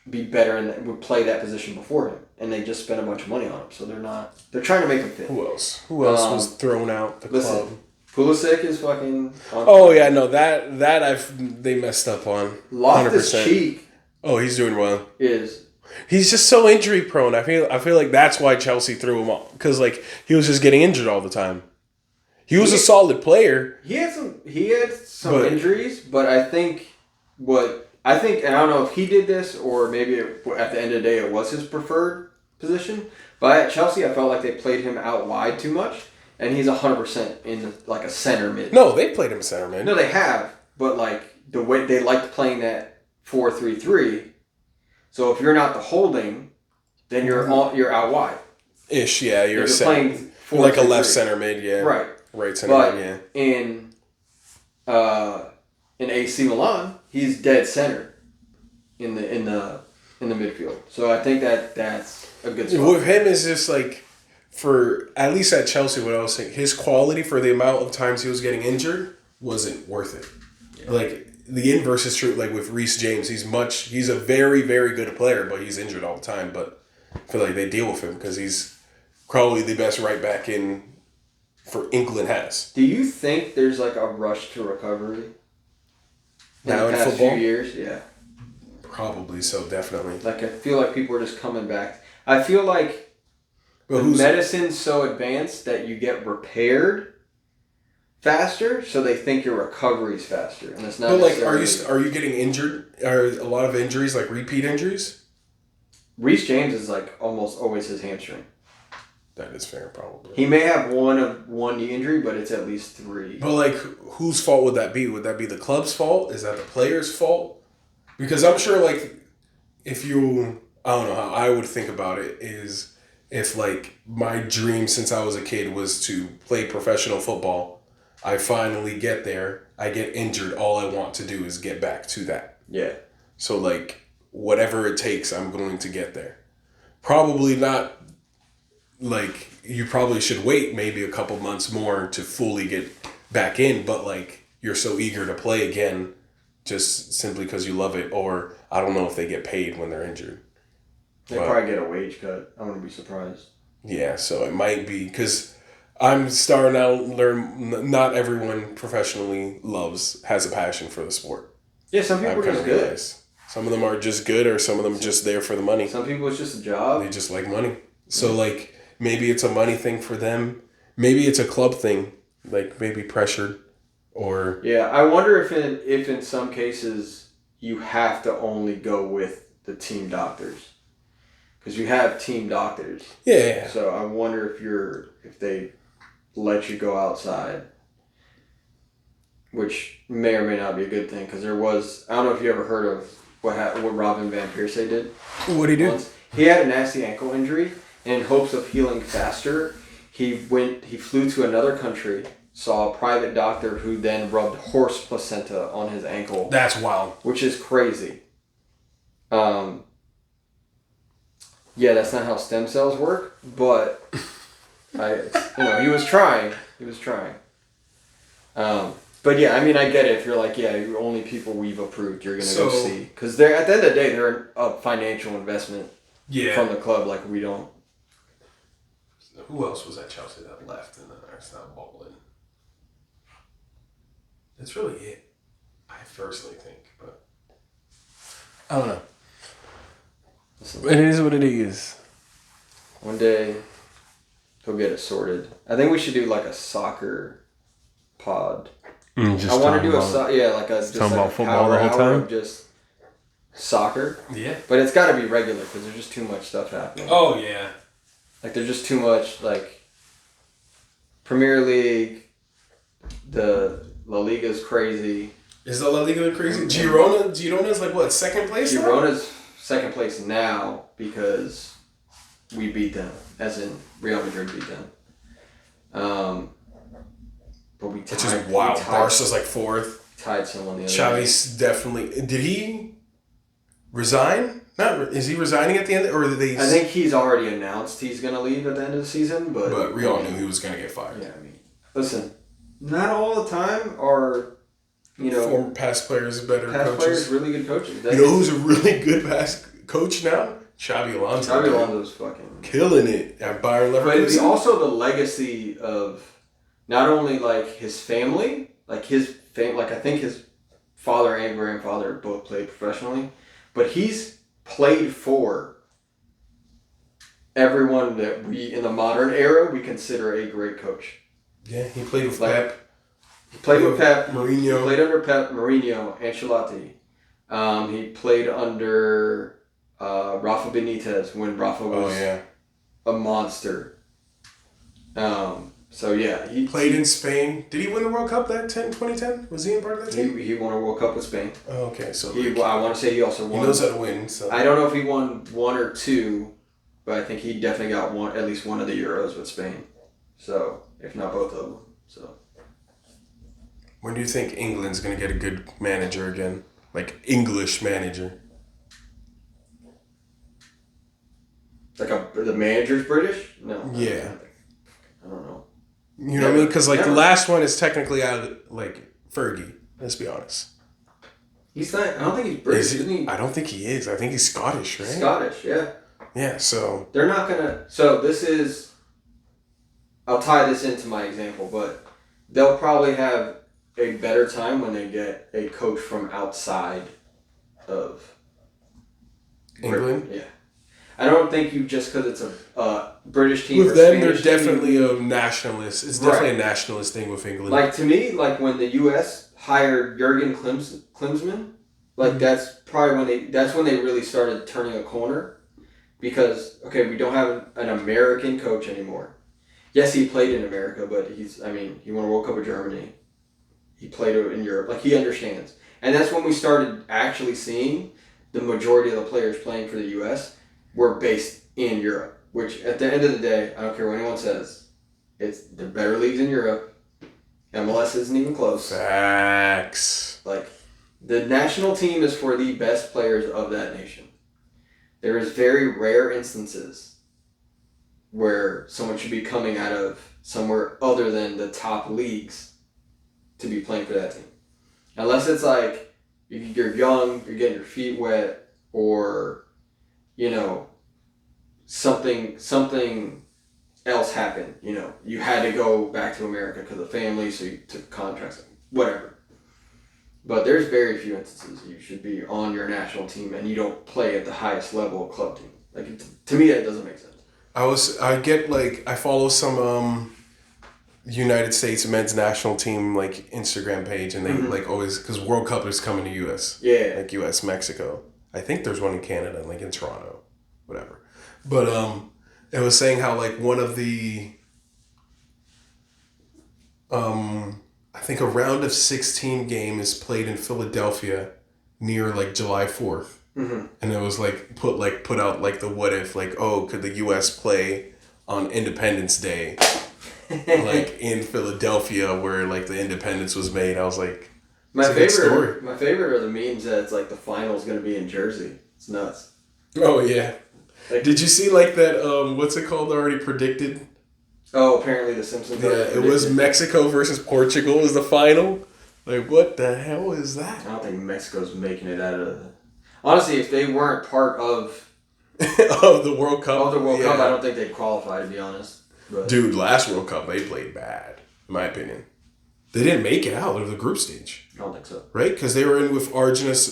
Speaker 2: be better and would play that position before him, and they just spent a bunch of money on him. So they're not. They're trying to make him fit.
Speaker 1: Who else? Who else was thrown out the club?
Speaker 2: Pulisic is fucking.
Speaker 1: Oh yeah, no they messed up on.
Speaker 2: Loftus-Cheek.
Speaker 1: Oh, he's doing well.
Speaker 2: He's
Speaker 1: just so injury prone. I feel like that's why Chelsea threw him off, because like he was just getting injured all the time. He was a solid player.
Speaker 2: He had some injuries, but I think, and I don't know if he did this or maybe at the end of the day it was his preferred position. But at Chelsea, I felt like they played him out wide too much, and he's 100% in like a center mid.
Speaker 1: No, they played him center mid.
Speaker 2: No, they have, but like the way they liked playing that 4-3-3. So if you're not the holding, then you're out wide.
Speaker 1: Ish, yeah, you're
Speaker 2: playing
Speaker 1: like a left center mid, yeah. Right center mid,
Speaker 2: yeah. In AC Milan, he's dead center in the midfield. So I think that's a good spot.
Speaker 1: With him is just like, for at least at Chelsea, what I was saying, his quality for the amount of times he was getting injured wasn't worth it. Yeah. Like the inverse is true. Like with Reece James, he's a very, very good player, but he's injured all the time. But I feel like they deal with him because he's probably the best right back for England has.
Speaker 2: Do you think there's like a rush to recovery
Speaker 1: now
Speaker 2: in the past few years? Yeah,
Speaker 1: probably so. Definitely.
Speaker 2: Like I feel like people are just coming back. I feel like the medicine's so advanced that you get repaired faster, so they think your recovery's faster, and it's not.
Speaker 1: But like, are you getting injured? Are a lot of injuries like repeat injuries?
Speaker 2: Reece James is like almost always his hamstring.
Speaker 1: That is fair, probably.
Speaker 2: He may have one knee injury, but it's at least 3.
Speaker 1: But like, whose fault would that be? Would that be the club's fault? Is that the player's fault? Because I'm sure like if you, I don't know how I would think about it is if like my dream since I was a kid was to play professional football, I finally get there, I get injured, all I want to do is get back to that.
Speaker 2: Yeah.
Speaker 1: So like whatever it takes, I'm going to get there. Probably not like you probably should wait maybe a couple months more to fully get back in, but like you're so eager to play again just simply because you love it, or I don't know if they get paid when they're injured.
Speaker 2: They probably get a wage cut. I wouldn't be surprised.
Speaker 1: Yeah, so it might be because I'm starting out to learn. Not everyone professionally has a passion for the sport.
Speaker 2: Yeah, some people are just good.
Speaker 1: Some of them are just good, or some of them just there for the money.
Speaker 2: Some people it's just a job.
Speaker 1: They just like money. So like maybe it's a money thing for them. Maybe it's a club thing. Like maybe pressured, or
Speaker 2: yeah. I wonder if in some cases you have to only go with the team doctors. Because you have team doctors.
Speaker 1: Yeah.
Speaker 2: So I wonder if they let you go outside, which may or may not be a good thing. Because there was, I don't know if you ever heard of what Robin Van Persie did.
Speaker 1: What did he do?
Speaker 2: Once. He had a nasty ankle injury, and in hopes of healing faster, he flew to another country, saw a private doctor who then rubbed horse placenta on his ankle.
Speaker 1: That's wild.
Speaker 2: Which is crazy. Yeah, that's not how stem cells work, but he was trying. He was trying. But yeah, I mean, I get it. If you're like, yeah, you're only people we've approved, you're gonna go see, because they're at the end of the day, they're a financial investment.
Speaker 1: Yeah.
Speaker 2: From the club, like we don't.
Speaker 1: Who else was at Chelsea that left and then it's not balling? That's really it. I personally think, but I don't know. It is what it is.
Speaker 2: One day, he'll get it sorted. I think we should do like a soccer pod. I want to do
Speaker 1: about football the whole time.
Speaker 2: Of just soccer.
Speaker 1: Yeah.
Speaker 2: But it's got to be regular because there's just too much stuff happening.
Speaker 1: Oh yeah.
Speaker 2: Like there's just too much like Premier League, the La Liga's crazy.
Speaker 1: Is the La Liga crazy? Girona's like what, second place?
Speaker 2: Girona's second place now because we beat them, as in Real Madrid beat them. But we tied. Which is wild.
Speaker 1: Barca's like fourth.
Speaker 2: Tied someone the other
Speaker 1: Xavi's definitely. Did he resign? Is he resigning at the end, or did they?
Speaker 2: I think he's already announced he's going to leave at the end of the season, but
Speaker 1: we all knew he was going to get fired.
Speaker 2: Yeah, I mean, listen, not all the time are,
Speaker 1: former past players better coaches.
Speaker 2: Past players really good coaches.
Speaker 1: You know who's a really good past coach now? Xabi Alonso.
Speaker 2: Xabi Alonso's fucking
Speaker 1: killing it at Bayern Leverkusen.
Speaker 2: But also the legacy of not only like his family, like I think his father and grandfather both played professionally, but he's played for everyone that we in the modern era we consider a great coach.
Speaker 1: Yeah, he played with Pep.
Speaker 2: He played with Pep.
Speaker 1: Mourinho.
Speaker 2: He played under Pep, Mourinho, Ancelotti. He played under Rafa Benitez when Rafa was a monster. So yeah, he
Speaker 1: played in Spain. Did he win the World Cup 2010? Was he in part of that team?
Speaker 2: He won a World Cup with Spain.
Speaker 1: Oh, okay, so
Speaker 2: I want to say he also won.
Speaker 1: He knows how to win. So
Speaker 2: I don't know if he won one or two, but I think he definitely got at least one of the Euros with Spain. So if not both of them, so.
Speaker 1: When do you think England's gonna get a good manager again, like English manager?
Speaker 2: Like the manager's British? No.
Speaker 1: Yeah.
Speaker 2: I don't know.
Speaker 1: You know what I mean? Because the last one is technically out of like Fergie. Let's be honest.
Speaker 2: He's not. I don't think he's British. Isn't he?
Speaker 1: I don't think he is. I think he's Scottish, right?
Speaker 2: Scottish, yeah.
Speaker 1: Yeah. So
Speaker 2: they're not gonna. So this is. I'll tie this into my example, but they'll probably have a better time when they get a coach from outside of
Speaker 1: England.
Speaker 2: Yeah. I don't think you just because it's a British team.
Speaker 1: With them, they're definitely a nationalist. It's definitely a nationalist thing with England.
Speaker 2: Like to me, like when the U.S. hired Jurgen Klinsmann, like that's probably when they really started turning a corner, because we don't have an American coach anymore. Yes, he played in America, but he won a World Cup with Germany. He played in Europe, like he understands, and that's when we started actually seeing the majority of the players playing for the U.S. were based in Europe. Which, at the end of the day, I don't care what anyone says, it's the better leagues in Europe. MLS isn't even close.
Speaker 1: Facts.
Speaker 2: Like, the national team is for the best players of that nation. There is very rare instances where someone should be coming out of somewhere other than the top leagues to be playing for that team. Unless it's like you're young, you're getting your feet wet, or, you know, something else happened. You know, you had to go back to America because of family, so you took contracts, whatever. But there's very few instances you should be on your national team and you don't play at the highest level of club team. Like, to me, that doesn't make sense.
Speaker 1: I follow some United States men's national team like Instagram page, and they like always, because World Cup is coming to US.
Speaker 2: Yeah.
Speaker 1: Like US, Mexico. I think there's one in Canada, like in Toronto, whatever. But it was saying how like one of the I think a round of 16 game is played in Philadelphia near like July 4th. Mm-hmm. And it was like put out like the what if, like, oh, could the US play on Independence Day like in Philadelphia where like the independence was made. I was like,
Speaker 2: my favorite are the memes that it's like the final's gonna be in Jersey. It's nuts.
Speaker 1: Oh yeah. Like, did you see like that what's it called already predicted?
Speaker 2: Oh, apparently the Simpsons.
Speaker 1: Yeah, it was Mexico versus Portugal was the final. Like, what the hell is that?
Speaker 2: I don't think Mexico's making it out of. Honestly, if they weren't part of
Speaker 1: of the World Cup,
Speaker 2: Cup, I don't think they'd qualify. To be honest, but.
Speaker 1: Dude, last World Cup they played bad, in my opinion. They didn't make it out of the group stage.
Speaker 2: I don't think so.
Speaker 1: Right, because they were in with Argentina,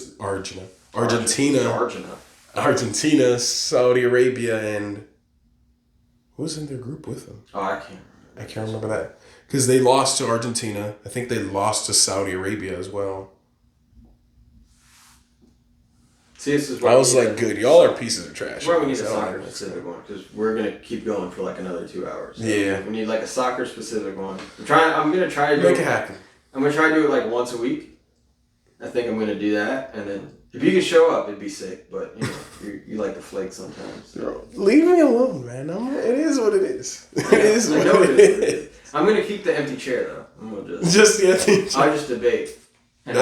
Speaker 1: Saudi Arabia, and who was in their group with them?
Speaker 2: Oh, I can't
Speaker 1: remember that. Because they lost to Argentina. I think they lost to Saudi Arabia as well.
Speaker 2: See, this is
Speaker 1: I was like, good. Y'all are pieces of trash.
Speaker 2: Where we need a soccer specific one, because we're gonna keep going for like another 2 hours. So
Speaker 1: yeah.
Speaker 2: We need like a soccer specific one. I'm gonna try to
Speaker 1: make it happen.
Speaker 2: I'm gonna try to do it like once a week. I think I'm gonna do that, and then if you can show up, it'd be sick. But you know, you like to flake sometimes.
Speaker 1: Bro, leave me alone, man. It is what it is. It is what it is.
Speaker 2: I'm gonna keep the empty chair though. I'm gonna
Speaker 1: just the empty chair.
Speaker 2: I'll just debate, and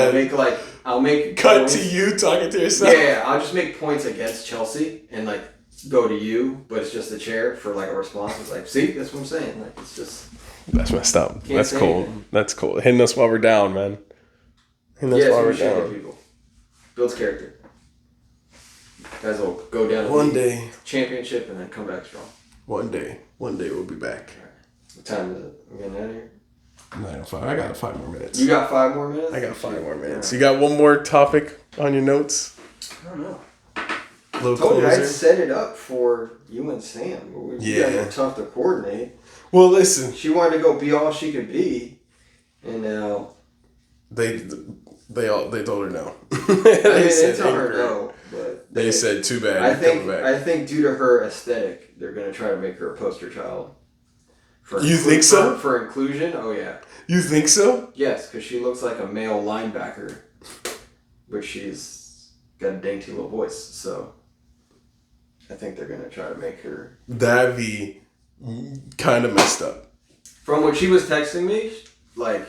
Speaker 2: I'll make
Speaker 1: cut
Speaker 2: points.
Speaker 1: To you talking to yourself.
Speaker 2: Yeah, I'll just make points against Chelsea and like go to you, but it's just the chair for like a response. It's like, see, that's what I'm saying. Like, it's just
Speaker 1: that's messed up. That's cool. Anything. That's cool. Hitting us while we're down, man. Hitting us while we're down.
Speaker 2: People. Builds character. Guys will go down
Speaker 1: one day
Speaker 2: championship and then come back strong.
Speaker 1: One day we'll be back.
Speaker 2: What time is it? I'm getting out of here.
Speaker 1: 9:05. I got 5 more minutes.
Speaker 2: You got 5 more minutes?
Speaker 1: I got 5 more minutes. Right. You got one more topic on your notes?
Speaker 2: I don't know.
Speaker 1: Little closer.
Speaker 2: I'd set it up for you and Sam. But you guys are tough to coordinate.
Speaker 1: Well, listen.
Speaker 2: She wanted to go be all she could be, and now
Speaker 1: they told her no.
Speaker 2: They told her no, but
Speaker 1: they said too bad.
Speaker 2: I think due to her aesthetic, they're gonna try to make her a poster child.
Speaker 1: You think so?
Speaker 2: For inclusion? Oh, yeah.
Speaker 1: You think so?
Speaker 2: Yes, because she looks like a male linebacker, but she's got a dainty little voice, so I think they're going to try to make her...
Speaker 1: That'd be kind of messed up.
Speaker 2: From what she was texting me, like,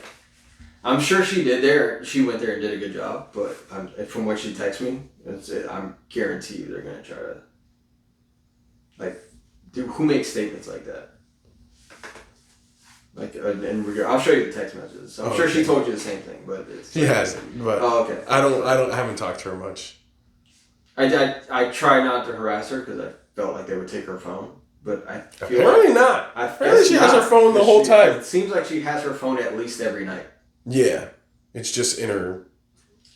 Speaker 2: I'm sure she went there and did a good job, but from what she texted me, I'm guaranteed they're going to try to... Like, dude, who makes statements like that? Like, I'll show you the text messages. I'm sure she told you the same thing, but
Speaker 1: she hasn't. But
Speaker 2: okay.
Speaker 1: I haven't talked to her much.
Speaker 2: I try not to harass her because I felt like they would take her phone, but I feel
Speaker 1: apparently not. Apparently she has her phone the whole time.
Speaker 2: It seems like she has her phone at least every night.
Speaker 1: Yeah, it's just in her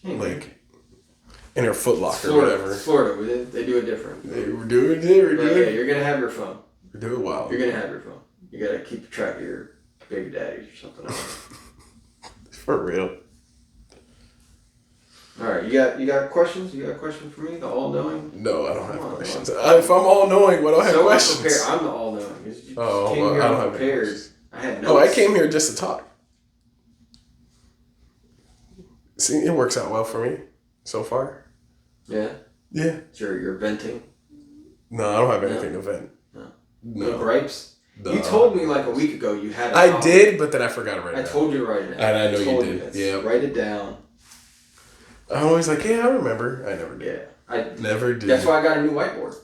Speaker 1: in her footlocker or whatever.
Speaker 2: Florida, they do it different.
Speaker 1: We're doing it.
Speaker 2: Yeah, you're gonna have your phone.
Speaker 1: We do it well.
Speaker 2: You're gonna have your phone. You gotta keep track of your baby daddies or something else.
Speaker 1: For real.
Speaker 2: All right, you got questions? You got a question for me? The all-knowing?
Speaker 1: No, I don't have questions. If I'm all-knowing, why do I have questions?
Speaker 2: Prepared. I'm the all-knowing. You
Speaker 1: came here I don't prepared. Have
Speaker 2: I had notes.
Speaker 1: I came here just to talk. See, it works out well for me so far.
Speaker 2: Yeah.
Speaker 1: Yeah.
Speaker 2: You're venting.
Speaker 1: No, I don't have anything to vent.
Speaker 2: No.
Speaker 1: No.
Speaker 2: Gripes?
Speaker 1: No.
Speaker 2: You told me like a week ago you had
Speaker 1: I did, but then I forgot to write it down.
Speaker 2: I told you to write it down.
Speaker 1: And I know you did. Yeah.
Speaker 2: Write it down.
Speaker 1: I'm always like, yeah, I remember. I never did.
Speaker 2: Yeah. I
Speaker 1: never did.
Speaker 2: That's why I got a new whiteboard.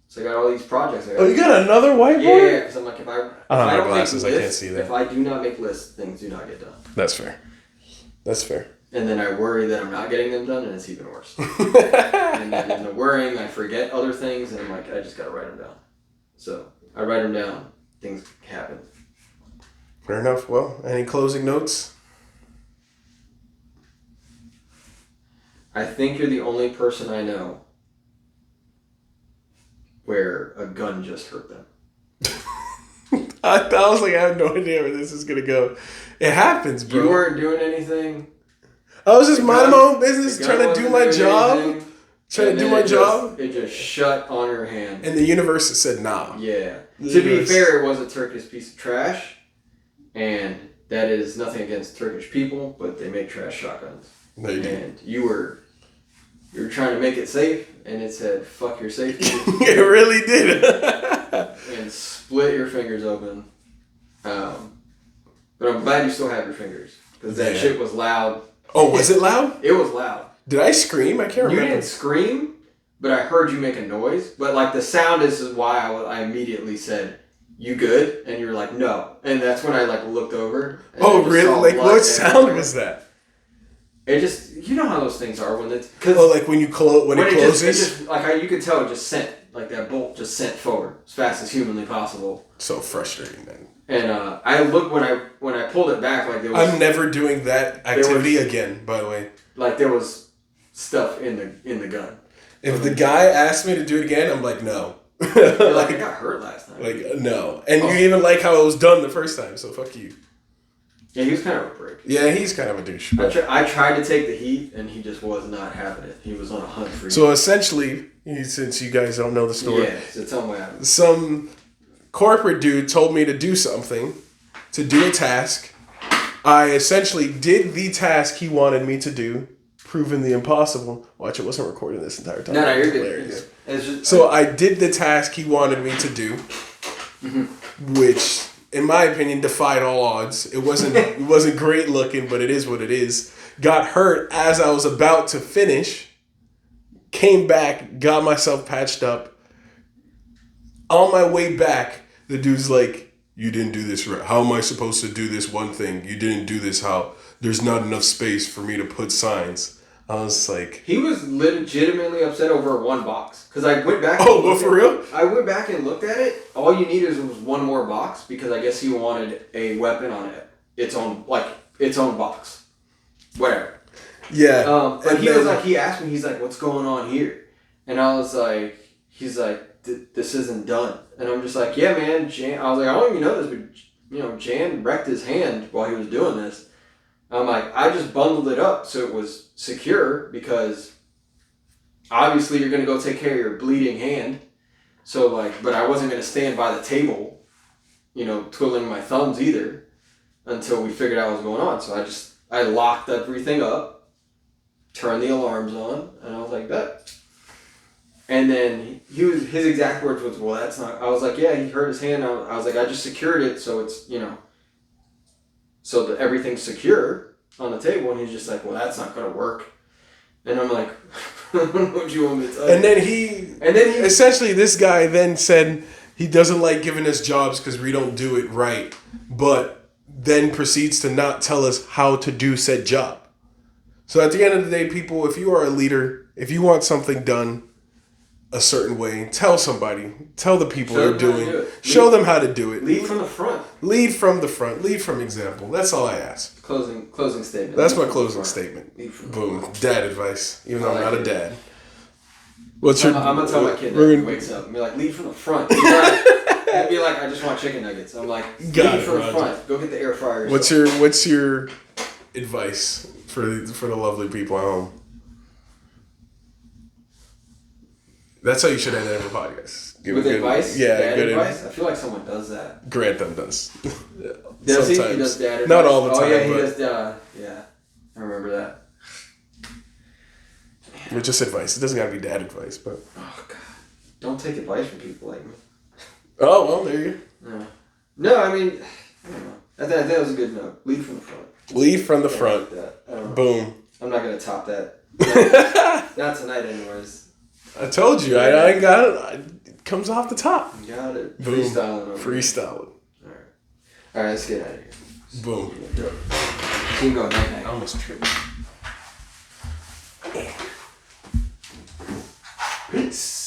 Speaker 2: So I got all these projects.
Speaker 1: Oh, you got another whiteboard?
Speaker 2: Yeah, because I'm like, if I
Speaker 1: don't
Speaker 2: don't
Speaker 1: have
Speaker 2: make
Speaker 1: glasses,
Speaker 2: lists,
Speaker 1: I can't see that.
Speaker 2: If I do not make lists, things do not get done.
Speaker 1: That's fair. That's fair.
Speaker 2: And then I worry that I'm not getting them done, and it's even worse. And then in the worrying, I forget other things, and I'm like, I just got to write them down. So I write them down. Things happen.
Speaker 1: Fair enough. Well, any closing notes?
Speaker 2: I think you're the only person I know where a gun just hurt them.
Speaker 1: I was like, I have no idea where this is going to go. It happens, bro.
Speaker 2: You weren't doing anything.
Speaker 1: I was just minding my own business, trying to do my job.
Speaker 2: It just shut on your hand.
Speaker 1: And the universe said, nah.
Speaker 2: Yeah. To be fair, it was a Turkish piece of trash. And that is nothing against Turkish people, but they make trash shotguns.
Speaker 1: No, you didn't.
Speaker 2: And you were trying to make it safe, and it said, fuck your safety.
Speaker 1: It really did.
Speaker 2: And split your fingers open. But I'm glad you still have your fingers. Because that shit was loud.
Speaker 1: Oh, was it loud?
Speaker 2: It was loud.
Speaker 1: Did I scream? I can't remember.
Speaker 2: You didn't scream, but I heard you make a noise. But like the sound is why I immediately said, "You good?" And you were like, "No." And that's when I like looked over. And
Speaker 1: oh, really? Like what sound was that?
Speaker 2: It just, you know how those things are when it's
Speaker 1: like when you when it closes.
Speaker 2: You could tell it just sent like that bolt just sent forward as fast as humanly possible.
Speaker 1: So frustrating, man.
Speaker 2: And I looked when I pulled it back like there was.
Speaker 1: I'm never doing that activity again. By the way,
Speaker 2: like there was stuff in the gun.
Speaker 1: If the guy asked me to do it again, I'm like, no.
Speaker 2: You're like, I got hurt last time.
Speaker 1: Like, no. And you even like how it was done the first time, so fuck you.
Speaker 2: Yeah, he was kind of a prick.
Speaker 1: Yeah, he's kind of a douche.
Speaker 2: I tried to take the heat, and he just was not having it. He was on a hunt for you.
Speaker 1: So essentially, since you guys don't know the story.
Speaker 2: Yeah, so tell me what happened.
Speaker 1: Some corporate dude told me to do something, to do a task. I essentially did the task he wanted me to do, proving the impossible. Watch, it wasn't recording this entire time.
Speaker 2: No, you're good. It's just,
Speaker 1: so I did the task he wanted me to do, which, in my opinion, defied all odds. It wasn't great looking, but it is what it is. Got hurt as I was about to finish. Came back, got myself patched up. On my way back, the dude's like, "You didn't do this right. How am I supposed to do this one thing? You didn't do this. How? There's not enough space for me to put signs." I was like...
Speaker 2: He was legitimately upset over one box. Because I went back...
Speaker 1: Oh, well, for real?
Speaker 2: I went back and looked at it. All you needed was one more box. Because I guess he wanted a weapon on its own box. Whatever.
Speaker 1: Yeah.
Speaker 2: But he asked me, he's like, "What's going on here?" And I was like... He's like, "This isn't done." And I'm just like, "Yeah, man, Jan..." I was like, "I don't even know this, but, Jan wrecked his hand while he was doing this." I'm like, "I just bundled it up so it was secure because obviously you're going to go take care of your bleeding hand." So, but I wasn't going to stand by the table, twiddling my thumbs either until we figured out what was going on. So I locked everything up, turned the alarms on, and I was like, "Bet." And then his exact words was, "Well, that's not..." I was like, "Yeah, he hurt his hand." I was like, "I just secured it so it's, so that everything's secure on the table." And he's just like, "Well, that's not going to work." And I'm like, "I don't know what you want me to tell you."
Speaker 1: And then he essentially, this guy then said he doesn't like giving us jobs because we don't do it right, but then proceeds to not tell us how to do said job. So at the end of the day, people, if you are a leader, if you want something done a certain way, tell somebody, tell the people they're doing, show them how to do it.
Speaker 2: Lead from the front.
Speaker 1: Lead from the front. Lead from example. That's all I ask.
Speaker 2: Closing statement.
Speaker 1: That's my closing statement. Boom. Dad advice. Even though I'm not a dad. I'm
Speaker 2: gonna tell my kid that when he wakes up and be like, "Lead from the front." He'd be like, "I just want chicken nuggets." I'm like, "Lead from the front. Go get the air fryer."
Speaker 1: What's your advice for the lovely people at home? That's how you should end every podcast.
Speaker 2: Give with advice?
Speaker 1: Yeah,
Speaker 2: dad good advice? I feel like someone does that.
Speaker 1: Grant them does.
Speaker 2: Does he? He does dad advice?
Speaker 1: Not all the time.
Speaker 2: Oh, yeah, he does. Yeah, I remember that.
Speaker 1: It's just advice. It doesn't gotta be dad advice, but.
Speaker 2: Oh God! Don't take advice from people like me.
Speaker 1: Oh well, there you.
Speaker 2: No, no. I mean, I don't know. I think that was a good note. Lead from the front.
Speaker 1: Lead from the front.
Speaker 2: Like
Speaker 1: Boom.
Speaker 2: I'm not gonna top that. Not tonight, anyways.
Speaker 1: I told you. I got it. It comes off the top.
Speaker 2: You got it.
Speaker 1: Boom.
Speaker 2: Freestyling.
Speaker 1: Freestyling.
Speaker 2: All right. Let's get out of here.
Speaker 1: Boom.
Speaker 2: Keep going.
Speaker 1: I almost tripped.
Speaker 2: Peace.